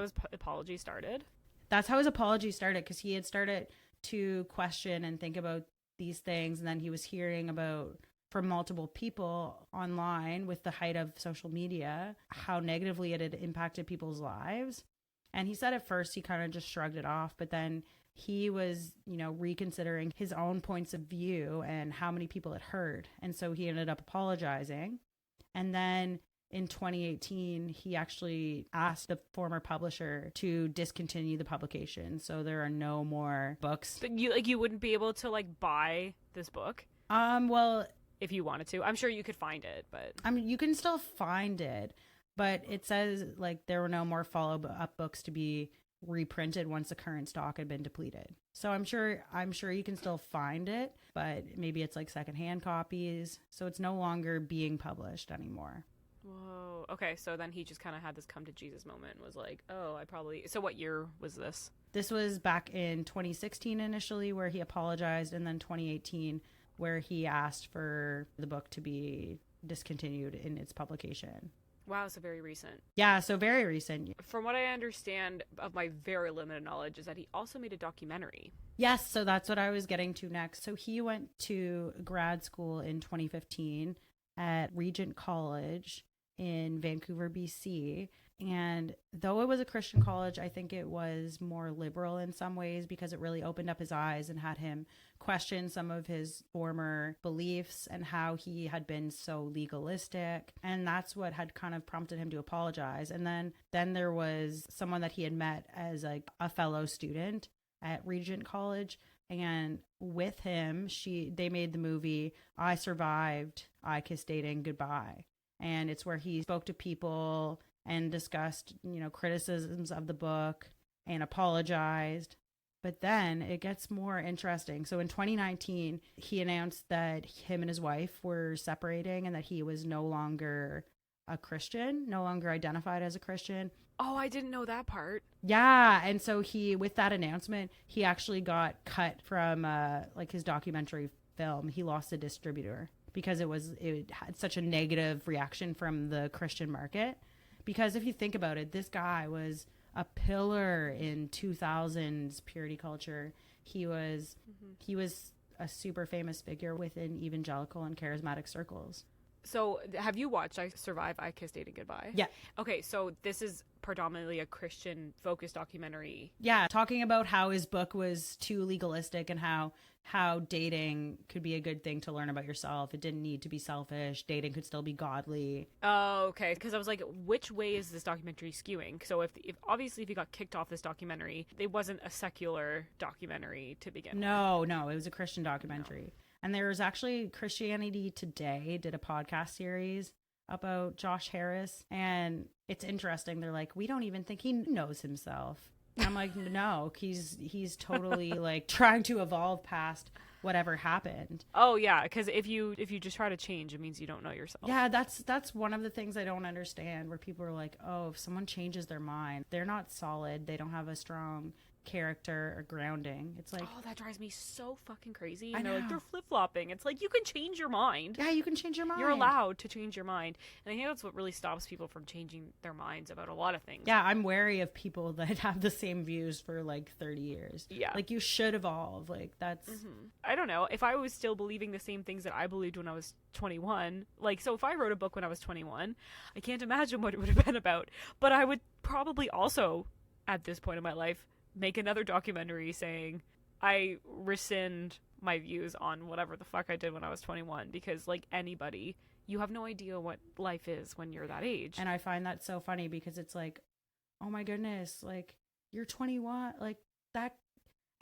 his apology started. That's how his apology started, because he had started to question and think about these things, and then he was hearing about from multiple people online with the height of social media how negatively it had impacted people's lives. And he said at first he kind of just shrugged it off, but then he was, reconsidering his own points of view and how many people it hurt. And so he ended up apologizing. And then in 2018, he actually asked the former publisher to discontinue the publication. So there are no more books. But you wouldn't be able to buy this book? Well, if you wanted to. I'm sure you could find it, but I mean, you can still find it, but it says there were no more follow-up books to be reprinted once the current stock had been depleted. So I'm sure you can still find it, but maybe it's secondhand copies. So it's no longer being published anymore. Whoa. Okay, so then he just kind of had this come to Jesus moment and was like, oh, so what year was this? This was back in 2016 initially, where he apologized, and then 2018, where he asked for the book to be discontinued in its publication. Wow, so very recent. Yeah, so very recent. From what I understand of my very limited knowledge is that he also made a documentary. Yes, so that's what I was getting to next. So he went to grad school in 2015 at Regent College in Vancouver, BC. And though it was a Christian college, I think it was more liberal in some ways because it really opened up his eyes and had him question some of his former beliefs and how he had been so legalistic. And that's what had kind of prompted him to apologize. And then there was someone that he had met as a fellow student at Regent College. And with him, they made the movie I Survived, I Kissed Dating Goodbye. And it's where he spoke to people and discussed, criticisms of the book and apologized. But then it gets more interesting. So in 2019, he announced that him and his wife were separating and that he was no longer a Christian, no longer identified as a Christian. Oh, I didn't know that part. Yeah. And so with that announcement, he actually got cut from his documentary film. He lost a distributor because it had such a negative reaction from the Christian market. Because if you think about it, this guy was a pillar in 2000s purity culture. He was a super famous figure within evangelical and charismatic circles. So, have you watched I Survive, I Kissed Dating Goodbye? Yeah. Okay, so this is predominantly a Christian-focused documentary. Yeah, talking about how his book was too legalistic and how dating could be a good thing to learn about yourself. It didn't need to be selfish. Dating could still be godly. Oh, okay. Because I was like, which way is this documentary skewing? So if obviously if you got kicked off this documentary, it wasn't a secular documentary to begin with. No, it was a Christian documentary. No. And there was actually Christianity Today did a podcast series about Josh Harris, and it's interesting. They're like, we don't even think he knows himself. And I'm like, no, he's totally like trying to evolve past whatever happened. Oh yeah, because if you just try to change, it means you don't know yourself. Yeah, that's one of the things I don't understand, where people are like, oh, if someone changes their mind, they're not solid, they don't have a strong character or grounding. It's like, oh, that drives me so fucking crazy. I know. Like, they're flip-flopping. It's like, you can change your mind. Yeah, you can change your mind. You're allowed to change your mind. And I think that's what really stops people from changing their minds about a lot of things. Yeah, I'm wary of people that have the same views for like 30 years. Yeah. Like, you should evolve. Like, that's... Mm-hmm. I don't know. If I was still believing the same things that I believed when I was 21, like, so if I wrote a book when I was 21, I can't imagine what it would have been about. But I would probably also, at this point in my life, make another documentary saying I rescind my views on whatever the fuck I did when I was 21, because like anybody, you have no idea what life is when you're that age. And I find that so funny because it's like, oh my goodness, like, you're 21, like that.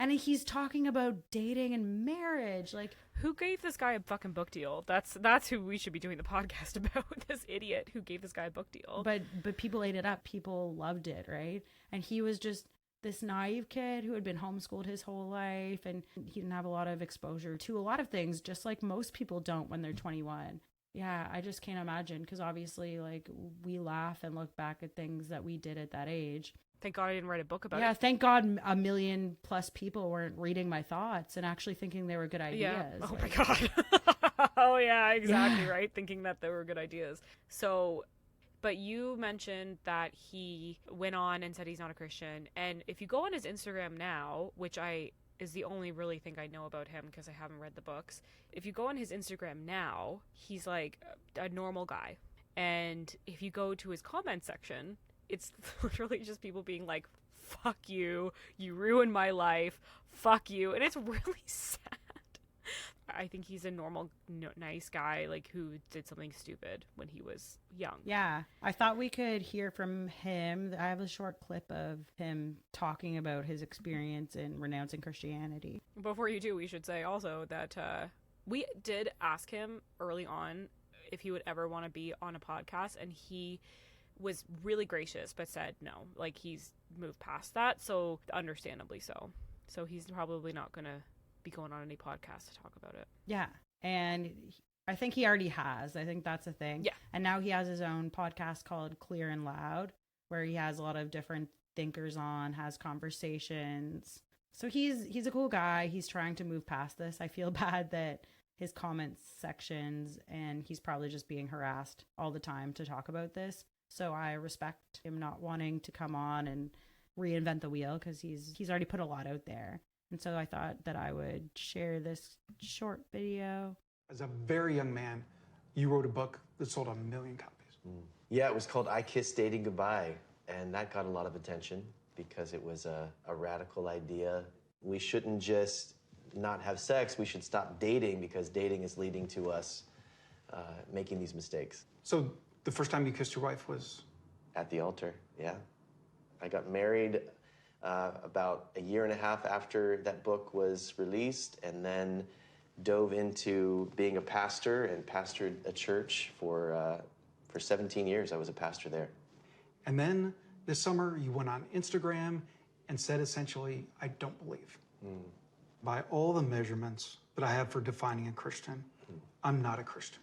And he's talking about dating and marriage. Like, who gave this guy a fucking book deal? That's who we should be doing the podcast about. This idiot who gave this guy a book deal. But people ate it up. People loved it, right? And he was just this naive kid who had been homeschooled his whole life, and he didn't have a lot of exposure to a lot of things, just like most people don't when they're 21. Yeah, I just can't imagine, because obviously, like, we laugh and look back at things that we did at that age. Thank God I didn't write a book about it. Yeah, thank God 1 million plus people weren't reading my thoughts and actually thinking they were good ideas. Yeah. Oh my God. Oh yeah, exactly, right? Thinking that they were good ideas. So... But you mentioned that he went on and said he's not a Christian. And if you go on his Instagram now, which is the only really thing I know about him because I haven't read the books. If you go on his Instagram now, he's like a normal guy. And if you go to his comment section, it's literally just people being like, fuck you, you ruined my life, fuck you. And it's really sad. I think he's a normal, nice guy, like, who did something stupid when he was young. Yeah. I thought we could hear from him. I have a short clip of him talking about his experience in renouncing Christianity. Before you do, we should say also that we did ask him early on if he would ever want to be on a podcast, and he was really gracious, but said no. Like, he's moved past that, so understandably so. So he's probably not going to be going on any podcast to talk about it. Yeah. And I think he already has. I think that's a thing. Yeah. And now he has his own podcast called Clear and Loud, where he has a lot of different thinkers on, has conversations. So he's a cool guy. He's trying to move past this. I feel bad that his comment sections, and he's probably just being harassed all the time to talk about this. So I respect him not wanting to come on and reinvent the wheel, because he's already put a lot out there. And so I thought that I would share this short video. As a very young man, you wrote a book that sold 1 million copies. Yeah, it was called I Kissed Dating Goodbye, and that got a lot of attention because it was a radical idea. We shouldn't just not have sex, we should stop dating, because dating is leading to us making these mistakes. So the first time you kissed your wife was? At the altar, yeah. I got married about 1.5 years after that book was released, and then dove into being a pastor and pastored a church for 17 years. I was a pastor there. And then this summer you went on Instagram and said essentially, I don't believe. By all the measurements that I have for defining a Christian, I'm not a Christian.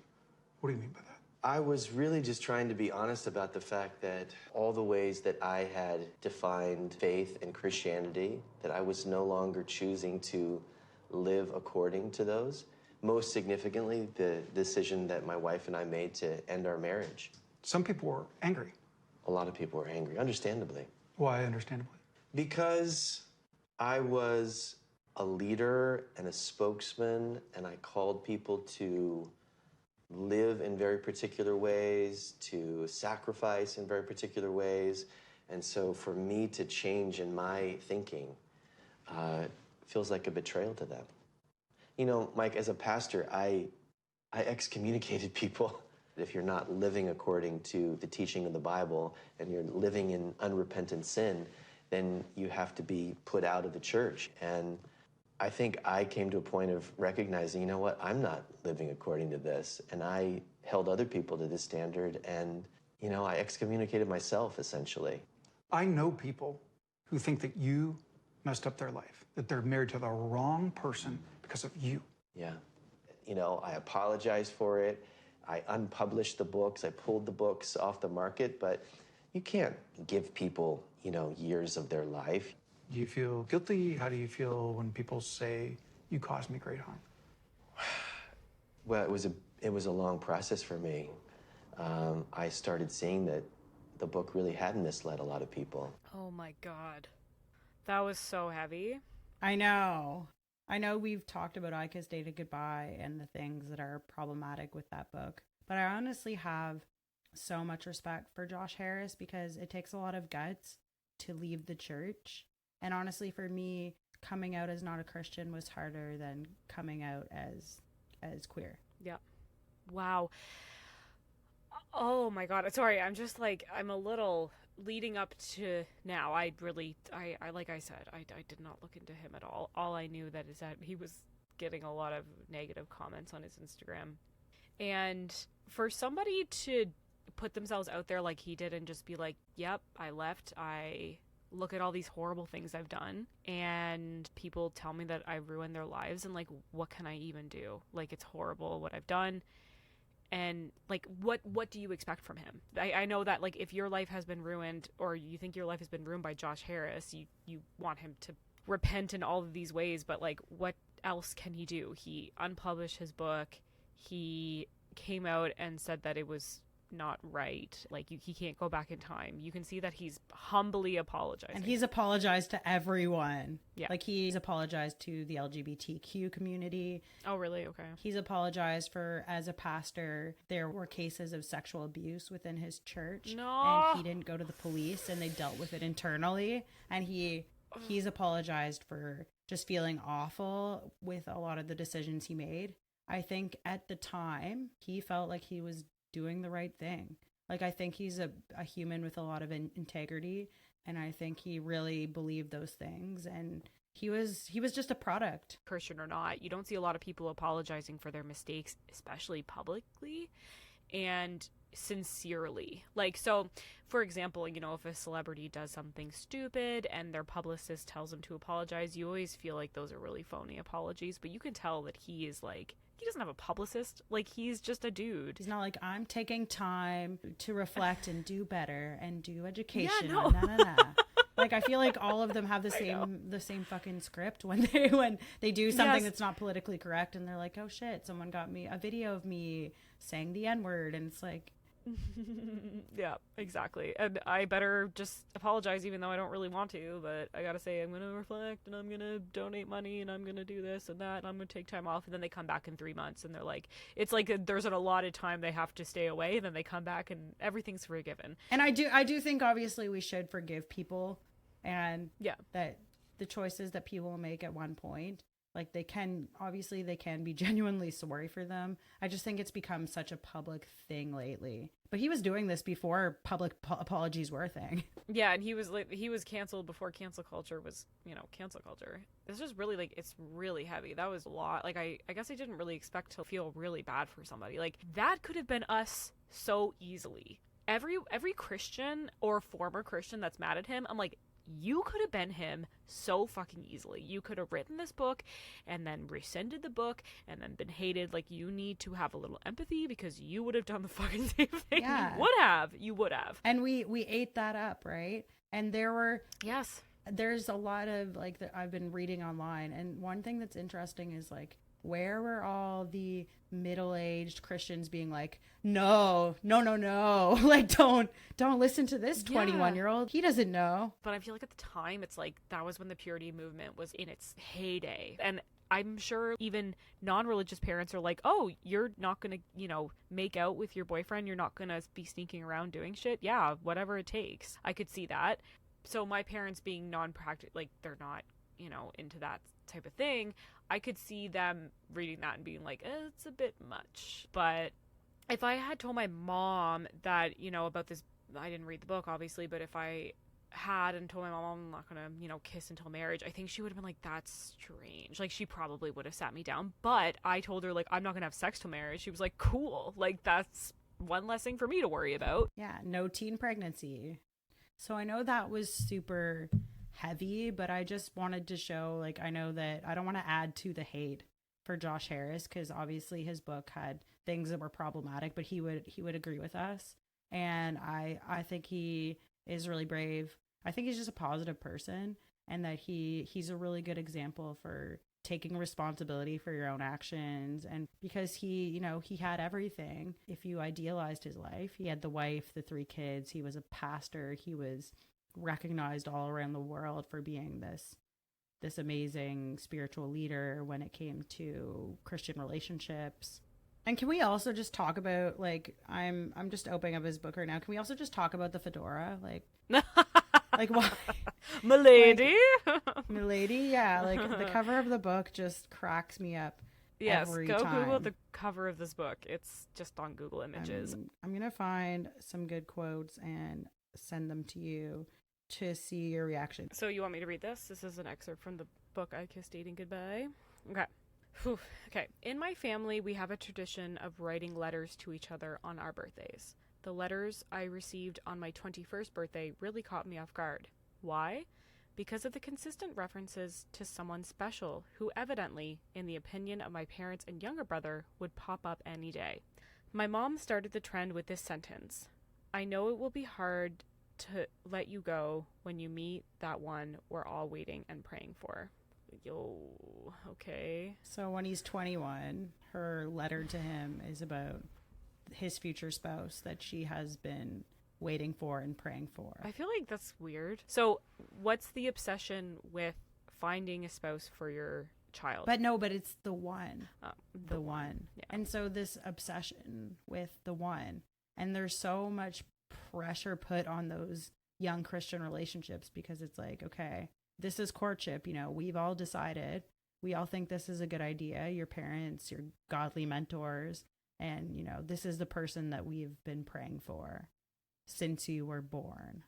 What do you mean by that? I was really just trying to be honest about the fact that all the ways that I had defined faith and Christianity, that I was no longer choosing to live according to those. Most significantly, the decision that my wife and I made to end our marriage. Some people were angry. A lot of people were angry, understandably. Why understandably? Because I was a leader and a spokesman, and I called people to live in very particular ways, to sacrifice in very particular ways. And so for me to change in my thinking feels like a betrayal to them. You know, Mike, as a pastor, I excommunicated people. If you're not living according to the teaching of the Bible and you're living in unrepentant sin, then you have to be put out of the church. And I think I came to a point of recognizing, you know what, I'm not living according to this. And I held other people to this standard and, you know, I excommunicated myself, essentially. I know people who think that you messed up their life, that they're married to the wrong person because of you. Yeah. You know, I apologized for it. I unpublished the books. I pulled the books off the market, but you can't give people, you know, years of their life. Do you feel guilty? How do you feel when people say you caused me great harm? Well, it was a long process for me. I started seeing that the book really had misled a lot of people. Oh my God. That was so heavy. I know we've talked about I Kissed Dated Goodbye and the things that are problematic with that book, but I honestly have so much respect for Josh Harris because it takes a lot of guts to leave the church. And honestly, for me, coming out as not a Christian was harder than coming out as queer. Yeah. Wow. Oh my God. Sorry, I'm just like, I'm a little leading up to now. I like I said, I did not look into him at all. All I knew that is that he was getting a lot of negative comments on his Instagram. And for somebody to put themselves out there like he did and just be like, yep, I left. I look at all these horrible things I've done and people tell me that I ruined their lives and like, what can I even do? Like, it's horrible what I've done. And like, what do you expect from him? I know that like if your life has been ruined or you think your life has been ruined by Josh Harris, you want him to repent in all of these ways, but like what else can he do? He unpublished his book. He came out and said that it was not right. Like he can't go back in time. You can see that he's humbly apologizing. And he's apologized to everyone. Yeah. Like he's apologized to the LGBTQ community. Oh, really? Okay. He's apologized for, as a pastor, there were cases of sexual abuse within his church. No. And he didn't go to the police and they dealt with it internally. And he's apologized for just feeling awful with a lot of the decisions he made. I think at the time he felt like he was doing the right thing. Like, I think he's a human with a lot of integrity, and I think he really believed those things, and he was just a product. Christian or not, you don't see a lot of people apologizing for their mistakes, especially publicly and sincerely. Like, so for example, you know, if a celebrity does something stupid and their publicist tells them to apologize, you always feel like those are really phony apologies, but you can tell that he is like, he doesn't have a publicist. Like, he's just a dude. He's not like, I'm taking time to reflect and do better and do education. Yeah, no. Like, I feel like all of them have the same fucking script when they do something that's not politically correct, and they're like, oh shit, someone got me a video of me saying the N-word, and it's like, yeah, exactly. And I better just apologize even though I don't really want to, but I gotta say I'm gonna reflect and I'm gonna donate money and I'm gonna do this and that and I'm gonna take time off, and then they come back in 3 months and they're like, it's like there's an allotted time they have to stay away, and then they come back and everything's forgiven. And I do think obviously we should forgive people, and that the choices that people make at one point, like, they can be genuinely sorry for them. I just think it's become such a public thing lately. But he was doing this before public apologies were a thing. Yeah, and he was canceled before cancel culture was, you know, cancel culture. This is really, like, it's really heavy. That was a lot. Like, I guess I didn't really expect to feel really bad for somebody. Like, that could have been us so easily. Every Christian or former Christian that's mad at him, I'm like, you could have been him so fucking easily. You could have written this book and then rescinded the book and then been hated. Like, you need to have a little empathy because you would have done the fucking same thing. Yeah. You would have. And we ate that up, right? And there's a lot of, like, that I've been reading online. And one thing that's interesting is, like, where were all the middle-aged Christians being like, no, like, don't listen to this 21-year-old. He doesn't know. But I feel like at the time, it's like that was when the purity movement was in its heyday. And I'm sure even non-religious parents are like, oh, you're not going to, make out with your boyfriend. You're not going to be sneaking around doing shit. Yeah, whatever it takes. I could see that. So my parents being non-practical, like they're not, into that type of thing, I could see them reading that and being like, it's a bit much. But if I had told my mom that, about this, I didn't read the book, obviously, but if I had and told my mom I'm not gonna kiss until marriage, I think she would have been like, that's strange. Like, she probably would have sat me down. But I told her, like, I'm not gonna have sex till marriage. She was like, cool, like that's one less thing for me to worry about. Yeah, no teen pregnancy. So I know that was super heavy, but I just wanted to show, like, I know that I don't want to add to the hate for Josh Harris, because obviously his book had things that were problematic, but he would agree with us. And I think he is really brave. I think he's just a positive person, and that he's a really good example for taking responsibility for your own actions. And because he had everything. If you idealized his life, he had the wife, the 3 kids, he was a pastor, he was recognized all around the world for being this amazing spiritual leader when it came to Christian relationships. And can we also just talk about, like, I'm just opening up his book right now. Can we also just talk about the fedora? Like why? Milady. Milady, yeah. Like, the cover of the book just cracks me up. Yes, every go time. Google the cover of this book. It's just on Google Images. I'm going to find some good quotes and send them to you to see your reaction. So you want me to read this? This is an excerpt from the book I Kissed Dating Goodbye. Okay. Whew. Okay. In my family, we have a tradition of writing letters to each other on our birthdays. The letters I received on my 21st birthday really caught me off guard. Why? Because of the consistent references to someone special who evidently, in the opinion of my parents and younger brother, would pop up any day. My mom started the trend with this sentence: I know it will be hard to let you go when you meet that one we're all waiting and praying for. Yo, okay. So when he's 21, her letter to him is about his future spouse that she has been waiting for and praying for. I feel like that's weird. So what's the obsession with finding a spouse for your child? But it's the one. The one. Yeah. And so this obsession with the one, and there's so much pressure put on those young Christian relationships, because it's like, okay, this is courtship, we've all decided, we all think this is a good idea, your parents, your godly mentors, and this is the person that we've been praying for since you were born.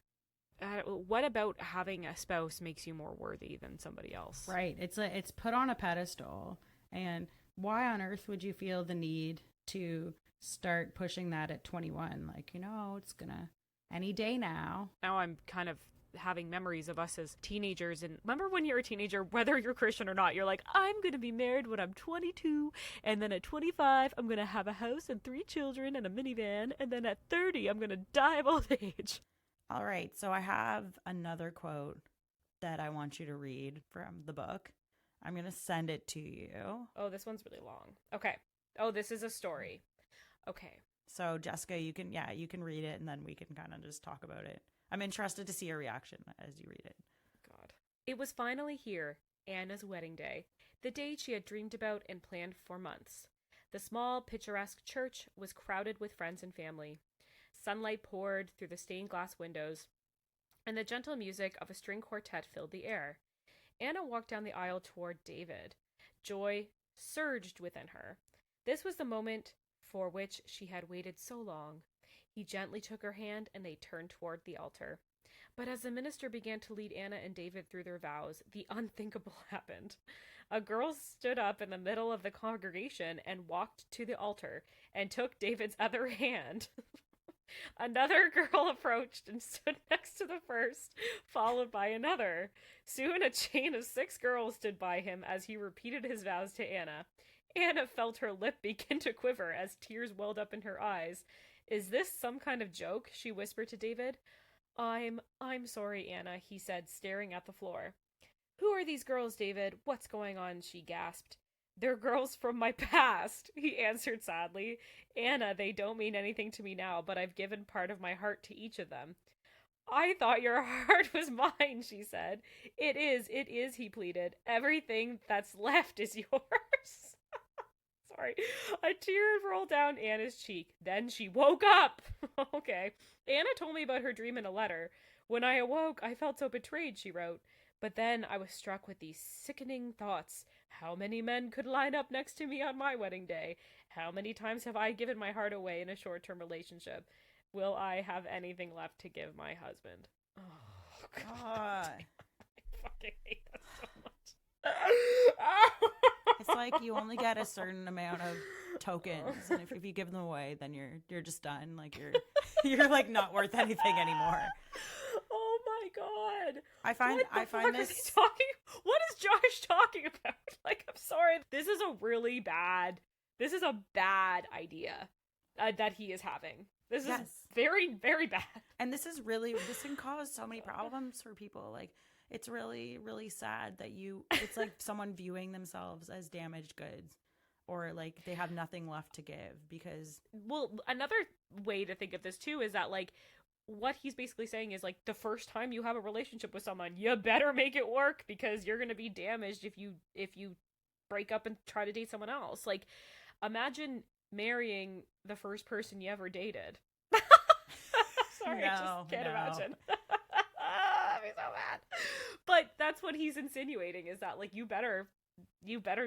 What about having a spouse makes you more worthy than somebody else? Right. It's put on a pedestal. And why on earth would you feel the need to start pushing that at 21? Like, it's gonna any day now. Now I'm kind of having memories of us as teenagers, and remember when you're a teenager, whether you're Christian or not, you're like, I'm gonna be married when I'm 22, and then at 25 I'm gonna have a house and 3 children and a minivan, and then at 30 I'm gonna die of old age. All right, so I have another quote that I want you to read from the book. I'm gonna send it to you. Oh, this one's really long. Okay. Oh, this is a story. Okay. So Jessica, you can read it, and then we can kind of just talk about it. I'm interested to see your reaction as you read it. God. It was finally here, Anna's wedding day, the day she had dreamed about and planned for months. The small, picturesque church was crowded with friends and family. Sunlight poured through the stained glass windows, and the gentle music of a string quartet filled the air. Anna walked down the aisle toward David. Joy surged within her. This was the moment for which she had waited so long. He gently took her hand, and they turned toward the altar. But as the minister began to lead Anna and David through their vows, the unthinkable happened. A girl stood up in the middle of the congregation and walked to the altar and took David's other hand. Another girl approached and stood next to the first, followed by another. Soon a chain of 6 girls stood by him as he repeated his vows to Anna. Anna felt her lip begin to quiver as tears welled up in her eyes. Is this some kind of joke? She whispered to David. I'm sorry, Anna, he said, staring at the floor. Who are these girls, David? What's going on? She gasped. They're girls from my past, he answered sadly. Anna, they don't mean anything to me now, but I've given part of my heart to each of them. I thought your heart was mine, she said. It is, he pleaded. Everything that's left is yours. Sorry. A tear rolled down Anna's cheek. Then she woke up. Okay. Anna told me about her dream in a letter. When I awoke, I felt so betrayed, she wrote. But then I was struck with these sickening thoughts. How many men could line up next to me on my wedding day? How many times have I given my heart away in a short-term relationship? Will I have anything left to give my husband? Oh, God. I fucking hate that so much. It's like you only get a certain amount of tokens, and if you give them away, then you're just done. Like you're like not worth anything anymore. Oh my God. I find this talking. What is Josh talking about? Like, I'm sorry. This is a bad idea that he is having. This is very, very bad. And this can cause so many problems for people. Like, it's really, really sad that it's like someone viewing themselves as damaged goods, or like they have nothing left to give because. Well, another way to think of this too is that, like, what he's basically saying is, like, the first time you have a relationship with someone, you better make it work because you're going to be damaged if you break up and try to date someone else. Like, imagine marrying the first person you ever dated. Sorry, I just can't imagine. That'd be so bad. But that's what he's insinuating, is that, like, you better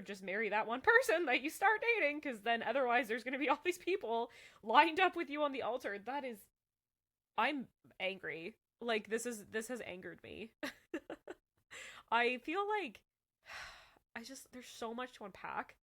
just marry that one person that you start dating, because then otherwise there's going to be all these people lined up with you on the altar. I'm angry. Like, this has angered me. I feel like there's so much to unpack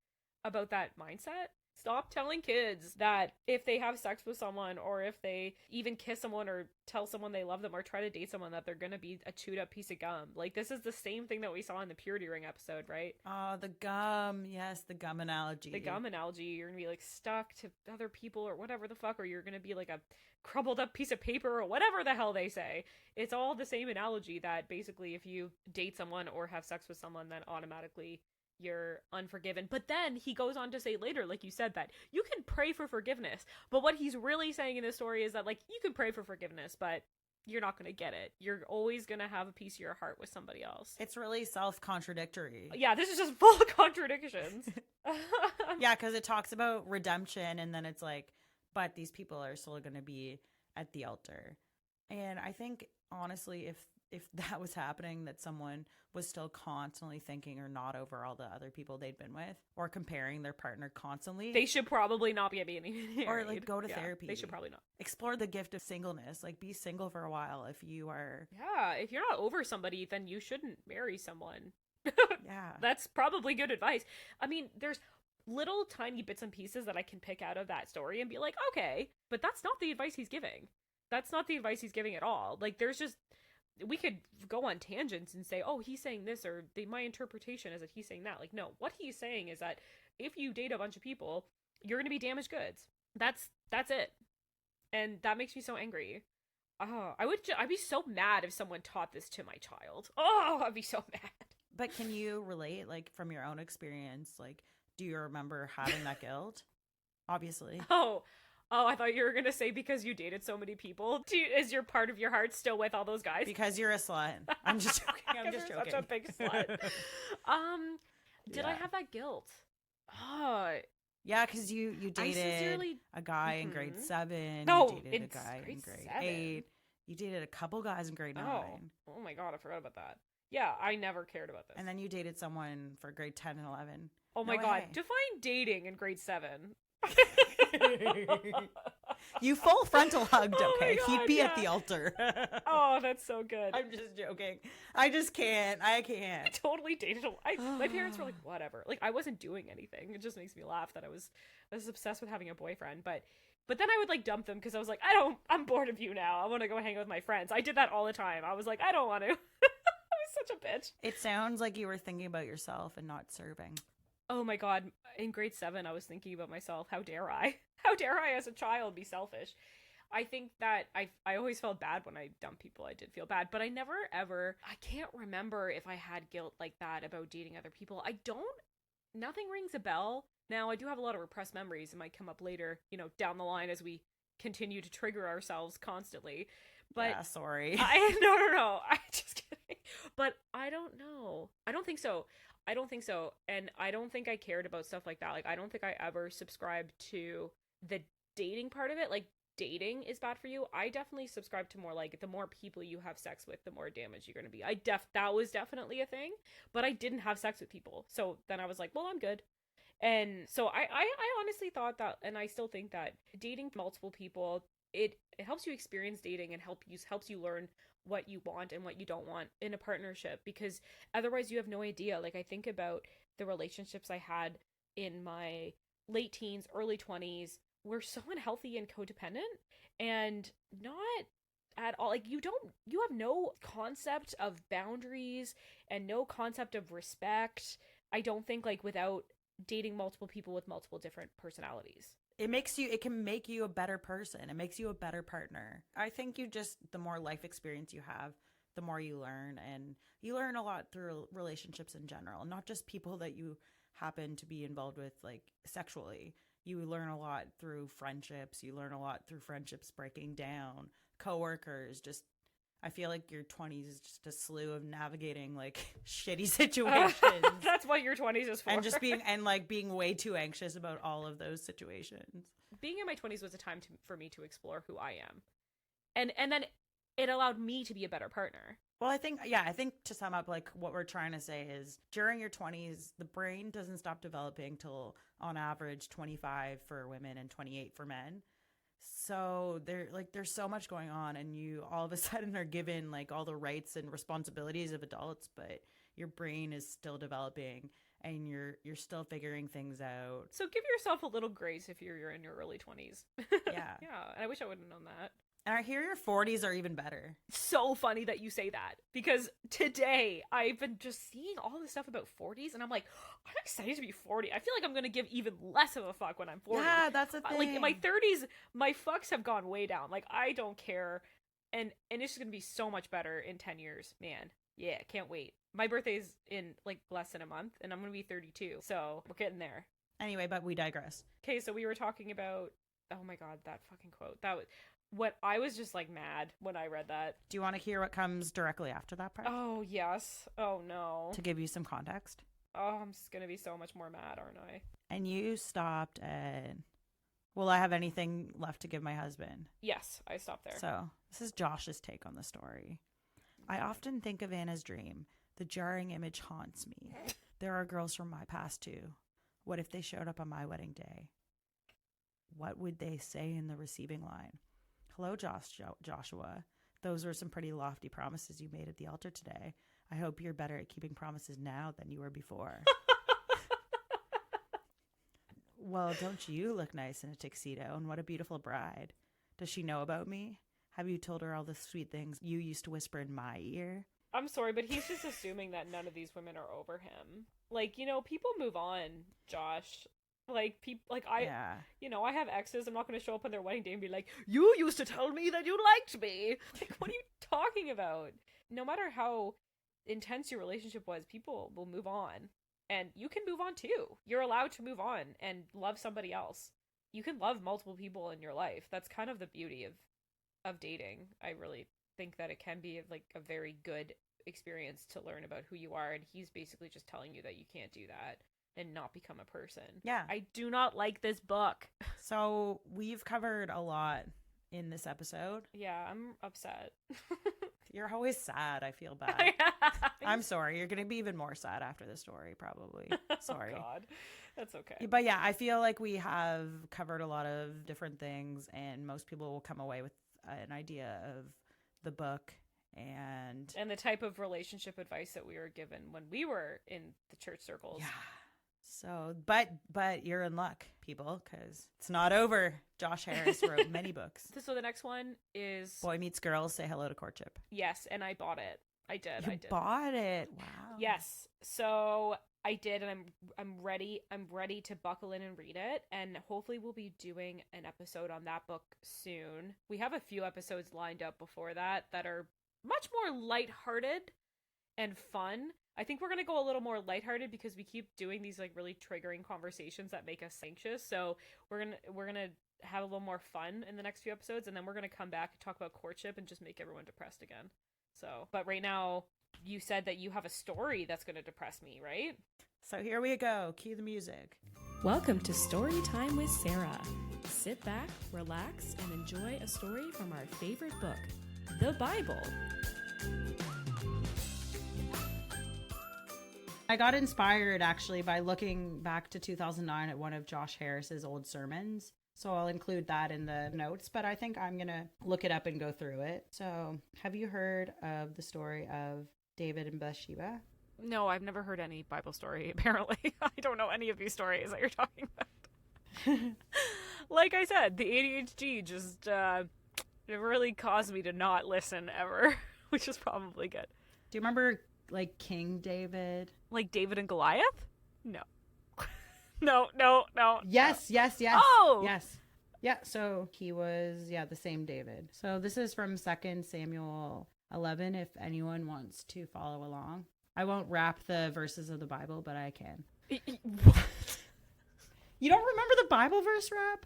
about that mindset. Stop telling kids that if they have sex with someone, or if they even kiss someone or tell someone they love them or try to date someone, that they're gonna be a chewed up piece of gum. Like, this is the same thing that we saw in the purity ring episode, right? Oh, the gum. Yes, the gum analogy. The gum analogy. You're gonna be, like, stuck to other people or whatever the fuck, or you're gonna be like a crumbled up piece of paper or whatever the hell they say. It's all the same analogy, that basically if you date someone or have sex with someone, then automatically you're unforgiven. But then he goes on to say later, like you said, that you can pray for forgiveness. But what he's really saying in this story is that, like, you can pray for forgiveness, but you're not going to get it. You're always going to have a piece of your heart with somebody else. It's really self-contradictory. Yeah, this is just full of contradictions. Yeah, because it talks about redemption, and then it's like, but these people are still going to be at the altar. And I think, honestly, if that was happening, that someone was still constantly thinking or not over all the other people they'd been with, or comparing their partner constantly, they should probably not be being married. Or, like, go to therapy. They should probably not. Explore the gift of singleness. Like, be single for a while if you are. Yeah, if you're not over somebody, then you shouldn't marry someone. Yeah. That's probably good advice. I mean, there's little tiny bits and pieces that I can pick out of that story and be like, okay, but that's not the advice he's giving. That's not the advice he's giving at all. Like, we could go on tangents and say, oh, he's saying this, or my interpretation is that he's saying that. Like, no, what he's saying is that if you date a bunch of people, you're going to be damaged goods. That's it. And that makes me so angry. Oh, I'd be so mad if someone taught this to my child. Oh, I'd be so mad. But can you relate, like, from your own experience? Like, do you remember having that guilt? Obviously. Oh, I thought you were going to say because you dated so many people. Is your part of your heart still with all those guys? Because you're a slut. I'm just joking. I'm just joking. Such a big slut. Did I have that guilt? Oh. Yeah, because you dated a guy in grade 7. No, you dated a guy in grade 8. You dated a couple guys in grade 9. Oh my God, I forgot about that. Yeah, I never cared about this. And then you dated someone for grade 10 and 11. Oh my God. Define dating in grade 7. You full frontal hugged, okay? God, he'd be at the altar. Oh, that's so good. I'm just joking. I just can't. I totally dated my parents were like, whatever. Like, I wasn't doing anything. It just makes me laugh that I was obsessed with having a boyfriend. But then I would, like, dump them because I was like, I'm bored of you now. I want to go hang out with my friends. I did that all the time. I was like, I don't want to. I was such a bitch. It sounds like you were thinking about yourself and not serving. Oh my God. In grade 7, I was thinking about myself. How dare I? How dare I as a child be selfish? I think that I always felt bad when I dumped people. I did feel bad, but I never ever, I can't remember if I had guilt like that about dating other people. Nothing rings a bell. Now, I do have a lot of repressed memories. It might come up later, down the line as we continue to trigger ourselves constantly. But yeah, sorry. no. I just kidding. But I don't know. I don't think so. And I don't think I cared about stuff like that. Like, I don't think I ever subscribed to the dating part of it. Like, dating is bad for you. I definitely subscribe to more like the more people you have sex with, the more damage you're going to be. That was definitely a thing, but I didn't have sex with people. So then I was like, well, I'm good. And so I honestly thought that, and I still think that dating multiple people, it helps you experience dating and helps you learn what you want and what you don't want in a partnership, because otherwise you have no idea. Like, I think about the relationships I had in my late teens, early 20s were so unhealthy and codependent, and not at all, like, you have no concept of boundaries and no concept of respect. I don't think, like, without dating multiple people with multiple different personalities. It can make you a better person. It makes you a better partner. I think the more life experience you have, the more you learn, and you learn a lot through relationships in general, not just people that you happen to be involved with, like, sexually. You learn a lot through friendships. You learn a lot through friendships breaking down, coworkers. Just, I feel like your 20s is just a slew of navigating, like, shitty situations. That's what your 20s is for. And just being way too anxious about all of those situations. Being in my 20s was a time for me to explore who I am. And then it allowed me to be a better partner. Well, I think to sum up, like, what we're trying to say is during your 20s, the brain doesn't stop developing till on average 25 for women and 28 for men. So there's so much going on, and you all of a sudden are given, like, all the rights and responsibilities of adults, but your brain is still developing and you're still figuring things out. So give yourself a little grace if you're in your early 20s. Yeah. Yeah, and I wish I would have known that. And I hear your 40s are even better. So funny that you say that, because today I've been just seeing all this stuff about 40s, and I'm like, I'm excited to be 40. I feel like I'm going to give even less of a fuck when I'm 40. Yeah, that's the thing. Like, in my 30s, my fucks have gone way down. Like, I don't care. And it's just going to be so much better in 10 years. Man, yeah, can't wait. My birthday's in, like, less than a month, and I'm going to be 32. So we're getting there. Anyway, but we digress. Okay, so we were talking about, oh my God, that fucking quote. That was... What I was just, like, mad when I read that. Do you want to hear what comes directly after that part? Oh, yes. Oh, no. To give you some context. Oh, I'm just going to be so much more mad, aren't I? And you stopped at, will I have anything left to give my husband? Yes, I stopped there. So this is Josh's take on the story. I often think of Anna's dream. The jarring image haunts me. There are girls from my past, too. What if they showed up on my wedding day? What would they say in the receiving line? Hello, Joshua. Those were some pretty lofty promises you made at the altar today. I hope you're better at keeping promises now than you were before. Well, don't you look nice in a tuxedo? And what a beautiful bride. Does she know about me? Have you told her all the sweet things you used to whisper in my ear? I'm sorry, but he's just assuming that none of these women are over him. Like, you know, people move on, Josh. Like, people, like, I have exes. I'm not going to show up on their wedding day and be like, you used to tell me that you liked me. Like, what are you talking about? No matter how intense your relationship was, people will move on. And you can move on too. You're allowed to move on and love somebody else. You can love multiple people in your life. That's kind of the beauty of dating. I really think that it can be, like, a very good experience to learn about who you are. And he's basically just telling you that you can't do that and not become a person. Yeah. I do not like this book. So we've covered a lot in this episode. Yeah, I'm upset. You're always sad. I feel bad. I'm sorry. You're going to be even more sad after the story, probably. Sorry. Oh, God. That's okay. But yeah, I feel like we have covered a lot of different things, and most people will come away with an idea of the book and the type of relationship advice that we were given when we were in the church circles. Yeah. So, but you're in luck, people, because it's not over. Josh Harris wrote many books. So the next one is Boy Meets Girls, Say Hello to Courtship. Yes, and I bought it. I did. You bought it. Wow. Yes. So I did, and I'm ready. I'm ready to buckle in and read it, and hopefully we'll be doing an episode on that book soon. We have a few episodes lined up before that are much more lighthearted and fun. I think we're going to go a little more lighthearted because we keep doing these, like, really triggering conversations that make us anxious. So we're going to have a little more fun in the next few episodes, and then we're going to come back and talk about courtship and just make everyone depressed again. So, but right now, you said that you have a story that's going to depress me, right? So here we go. Cue the music. Welcome to Story Time with Sarah. Sit back, relax, and enjoy a story from our favorite book, the Bible. I got inspired actually by looking back to 2009 at one of Josh Harris's old sermons. So I'll include that in the notes, but I think I'm going to look it up and go through it. So have you heard of the story of David and Bathsheba? No, I've never heard any Bible story, apparently. I don't know any of these stories that you're talking about. Like I said, the ADHD just it really caused me to not listen ever, which is probably good. Do you remember like King David? Like David and Goliath? No. No. Yes. Oh! Yes. Yeah, so he was, the same David. So this is from 2 Samuel 11, if anyone wants to follow along. I won't rap the verses of the Bible, but I can. What? You don't remember the Bible verse rap?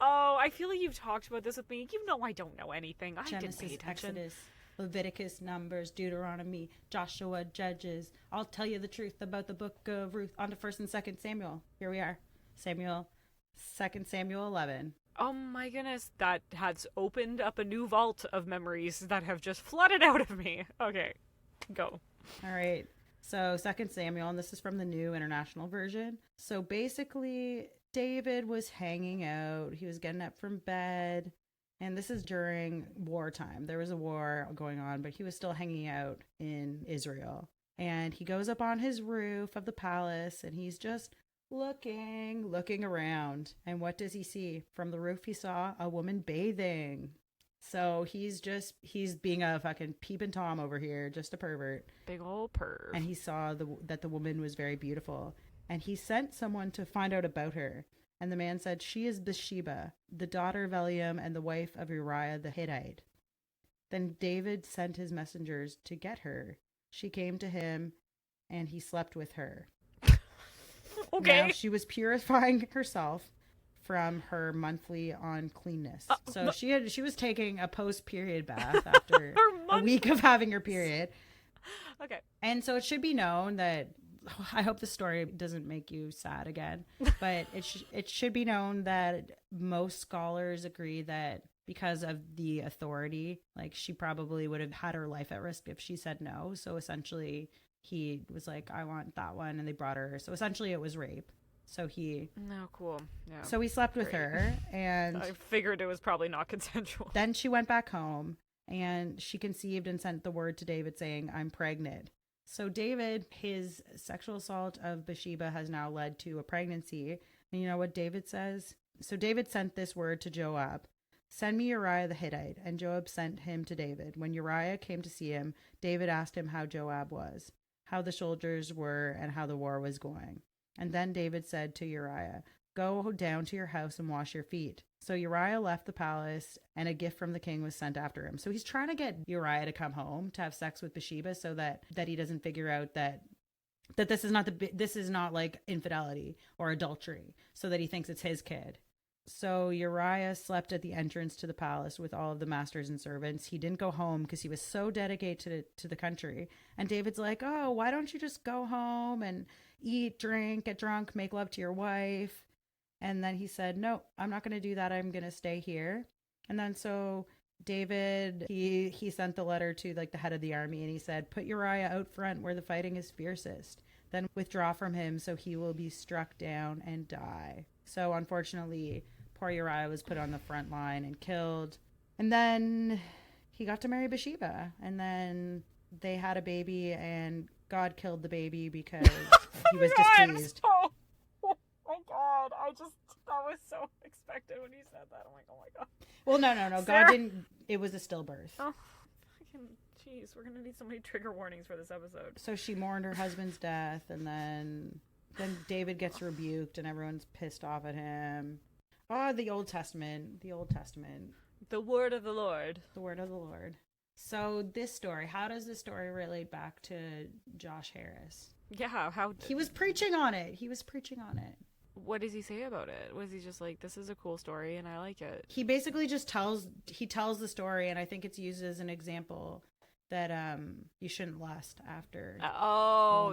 Oh, I feel like you've talked about this with me. You know I don't know anything. I Genesis, didn't pay attention. Exodus, Leviticus, Numbers, Deuteronomy, Joshua, Judges. I'll tell you the truth about the book of Ruth. On to 1 and 2 Samuel. Here we are. 2 Samuel 11. Oh my goodness, that has opened up a new vault of memories that have just flooded out of me. Okay, go. All right. So 2 Samuel, and this is from the New International Version. So basically, David was hanging out. He was getting up from bed. And this is during wartime. There was a war going on, but he was still hanging out in Israel. And he goes up on his roof of the palace, and he's just looking around. And what does he see? From the roof, he saw a woman bathing. So he's being a fucking peeping Tom over here, just a pervert. Big old perv. And he saw that the woman was very beautiful. And he sent someone to find out about her. And the man said, "She is Bathsheba, the daughter of Eliam and the wife of Uriah the Hittite." Then David sent his messengers to get her. She came to him, and he slept with her. Okay. Now, she was purifying herself from her monthly uncleanness. So she was taking a post-period bath after a week of having her period. Okay. And so it should be known that, I hope the story doesn't make you sad again, but it should be known that most scholars agree that because of the authority, like, she probably would have had her life at risk if she said no. So essentially he was like, "I want that one," and they brought her. So essentially it was rape. So No, cool. Yeah. So he slept with her, and I figured it was probably not consensual. then she went back home, and she conceived and sent the word to David saying, "I'm pregnant." So David, his sexual assault of Bathsheba has now led to a pregnancy. And you know what David says? So David sent this word to Joab: "Send me Uriah the Hittite." And Joab sent him to David. When Uriah came to see him, David asked him how Joab was, how the soldiers were, and how the war was going. And then David said to Uriah, "Go down to your house and wash your feet." So Uriah left the palace, and a gift from the king was sent after him. So he's trying to get Uriah to come home to have sex with Bathsheba, so that he doesn't figure out that this is not like infidelity or adultery, so that he thinks it's his kid. So Uriah slept at the entrance to the palace with all of the masters and servants. He didn't go home because he was so dedicated to the country. And David's like, "Oh, why don't you just go home and eat, drink, get drunk, make love to your wife?" And then he said, "No, I'm not going to do that. I'm going to stay here." And then so David, he sent the letter to like the head of the army, and he said, "Put Uriah out front where the fighting is fiercest. Then withdraw from him so he will be struck down and die." So unfortunately, poor Uriah was put on the front line and killed. And then he got to marry Bathsheba. And then they had a baby, and God killed the baby because he was displeased. Oh my God. That was so expected when you said that. I'm like, oh my God. Well, no. Sarah? God didn't. It was a stillbirth. Oh, jeez. We're going to need so many trigger warnings for this episode. So she mourned her husband's death, and then David gets rebuked, and everyone's pissed off at him. Oh, the Old Testament. The word of the Lord. The word of the Lord. So this story, how does this story relate back to Josh Harris? Yeah, how... He was preaching on it. What does he say about it? Was he just like, this is a cool story and I like it? He basically just tells the story, and I think it's used as an example that you shouldn't lust after.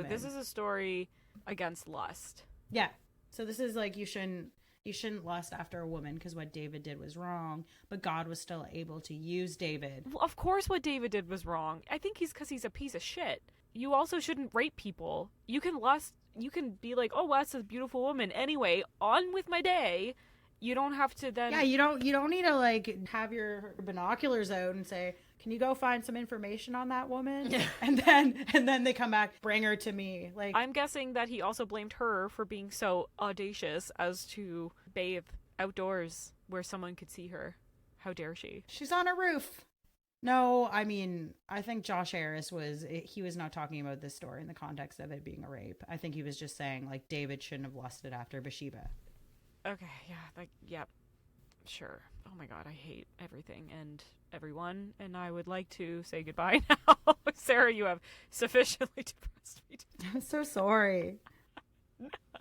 This is a story against lust. Yeah. So this is like you shouldn't lust after a woman because what David did was wrong, but God was still able to use David. Well, of course what David did was wrong. I think because he's a piece of shit. You also shouldn't rape people. You can lust, you can be like, oh, well, that's a beautiful woman. Anyway, on with my day. You don't have to then... Yeah, you don't need to like have your binoculars out and say, can you go find some information on that woman? and then they come back, bring her to me. Like, I'm guessing that he also blamed her for being so audacious as to bathe outdoors where someone could see her. How dare she? She's on a roof. No, I mean, I think Josh Harris he was not talking about this story in the context of it being a rape. I think he was just saying like David shouldn't have lusted after Bathsheba. Okay, yep, sure. Oh my god, I hate everything and everyone, and I would like to say goodbye now. Sarah, you have sufficiently depressed me today. I'm so sorry.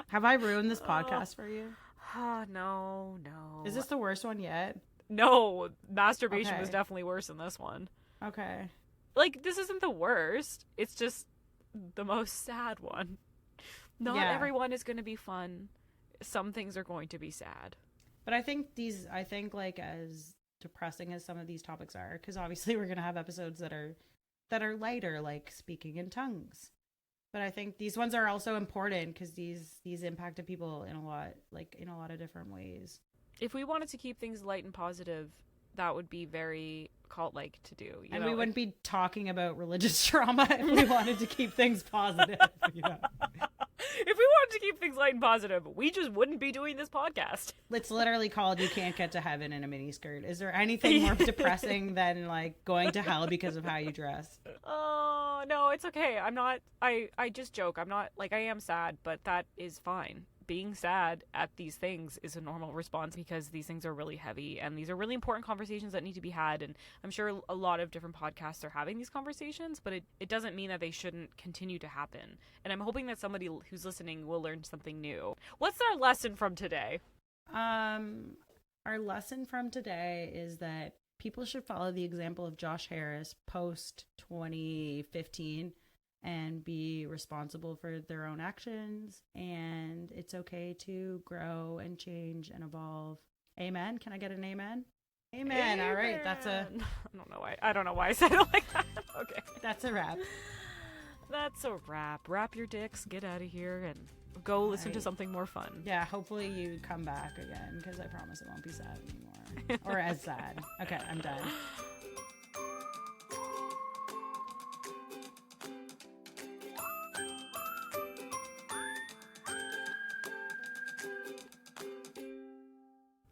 Have I ruined this podcast for you? No. Is this the worst one yet? No, masturbation Okay. was definitely worse than this one. Okay. Like, this isn't the worst. It's just the most sad one. Not everyone is going to be fun. Some things are going to be sad. But I think like as depressing as some of these topics are, because obviously we're going to have episodes that are lighter, like speaking in tongues. But I think these ones are also important because these impacted people in a lot of different ways. If we wanted to keep things light and positive, that would be very cult-like to do. And we wouldn't be talking about religious trauma if we wanted to keep things positive. If we wanted to keep things light and positive, we just wouldn't be doing this podcast. It's literally called You Can't Get to Heaven in a Miniskirt. Is there anything more depressing than like going to hell because of how you dress? Oh, no, it's okay. I just joke. I'm not, like, I am sad, but that is fine. Being sad at these things is a normal response because these things are really heavy and these are really important conversations that need to be had. And I'm sure a lot of different podcasts are having these conversations, but it doesn't mean that they shouldn't continue to happen. And I'm hoping that somebody who's listening will learn something new. What's our lesson from today? Our lesson from today is that people should follow the example of Josh Harris post 2015 and be responsible for their own actions. And it's okay to grow and change and evolve. Amen. Can I get an amen? Amen. All right. I don't know why I said it like that. Okay. That's a wrap. That's a wrap. Wrap your dicks, get out of here, and go listen to something more fun. Yeah, hopefully you come back again, because I promise it won't be sad anymore. Or as sad. Okay, I'm done.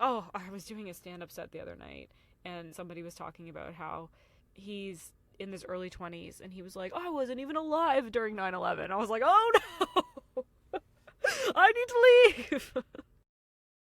Oh, I was doing a stand-up set the other night, and somebody was talking about how he's in his early 20s, and he was like, I wasn't even alive during 9/11. I was like, oh no! I need to leave!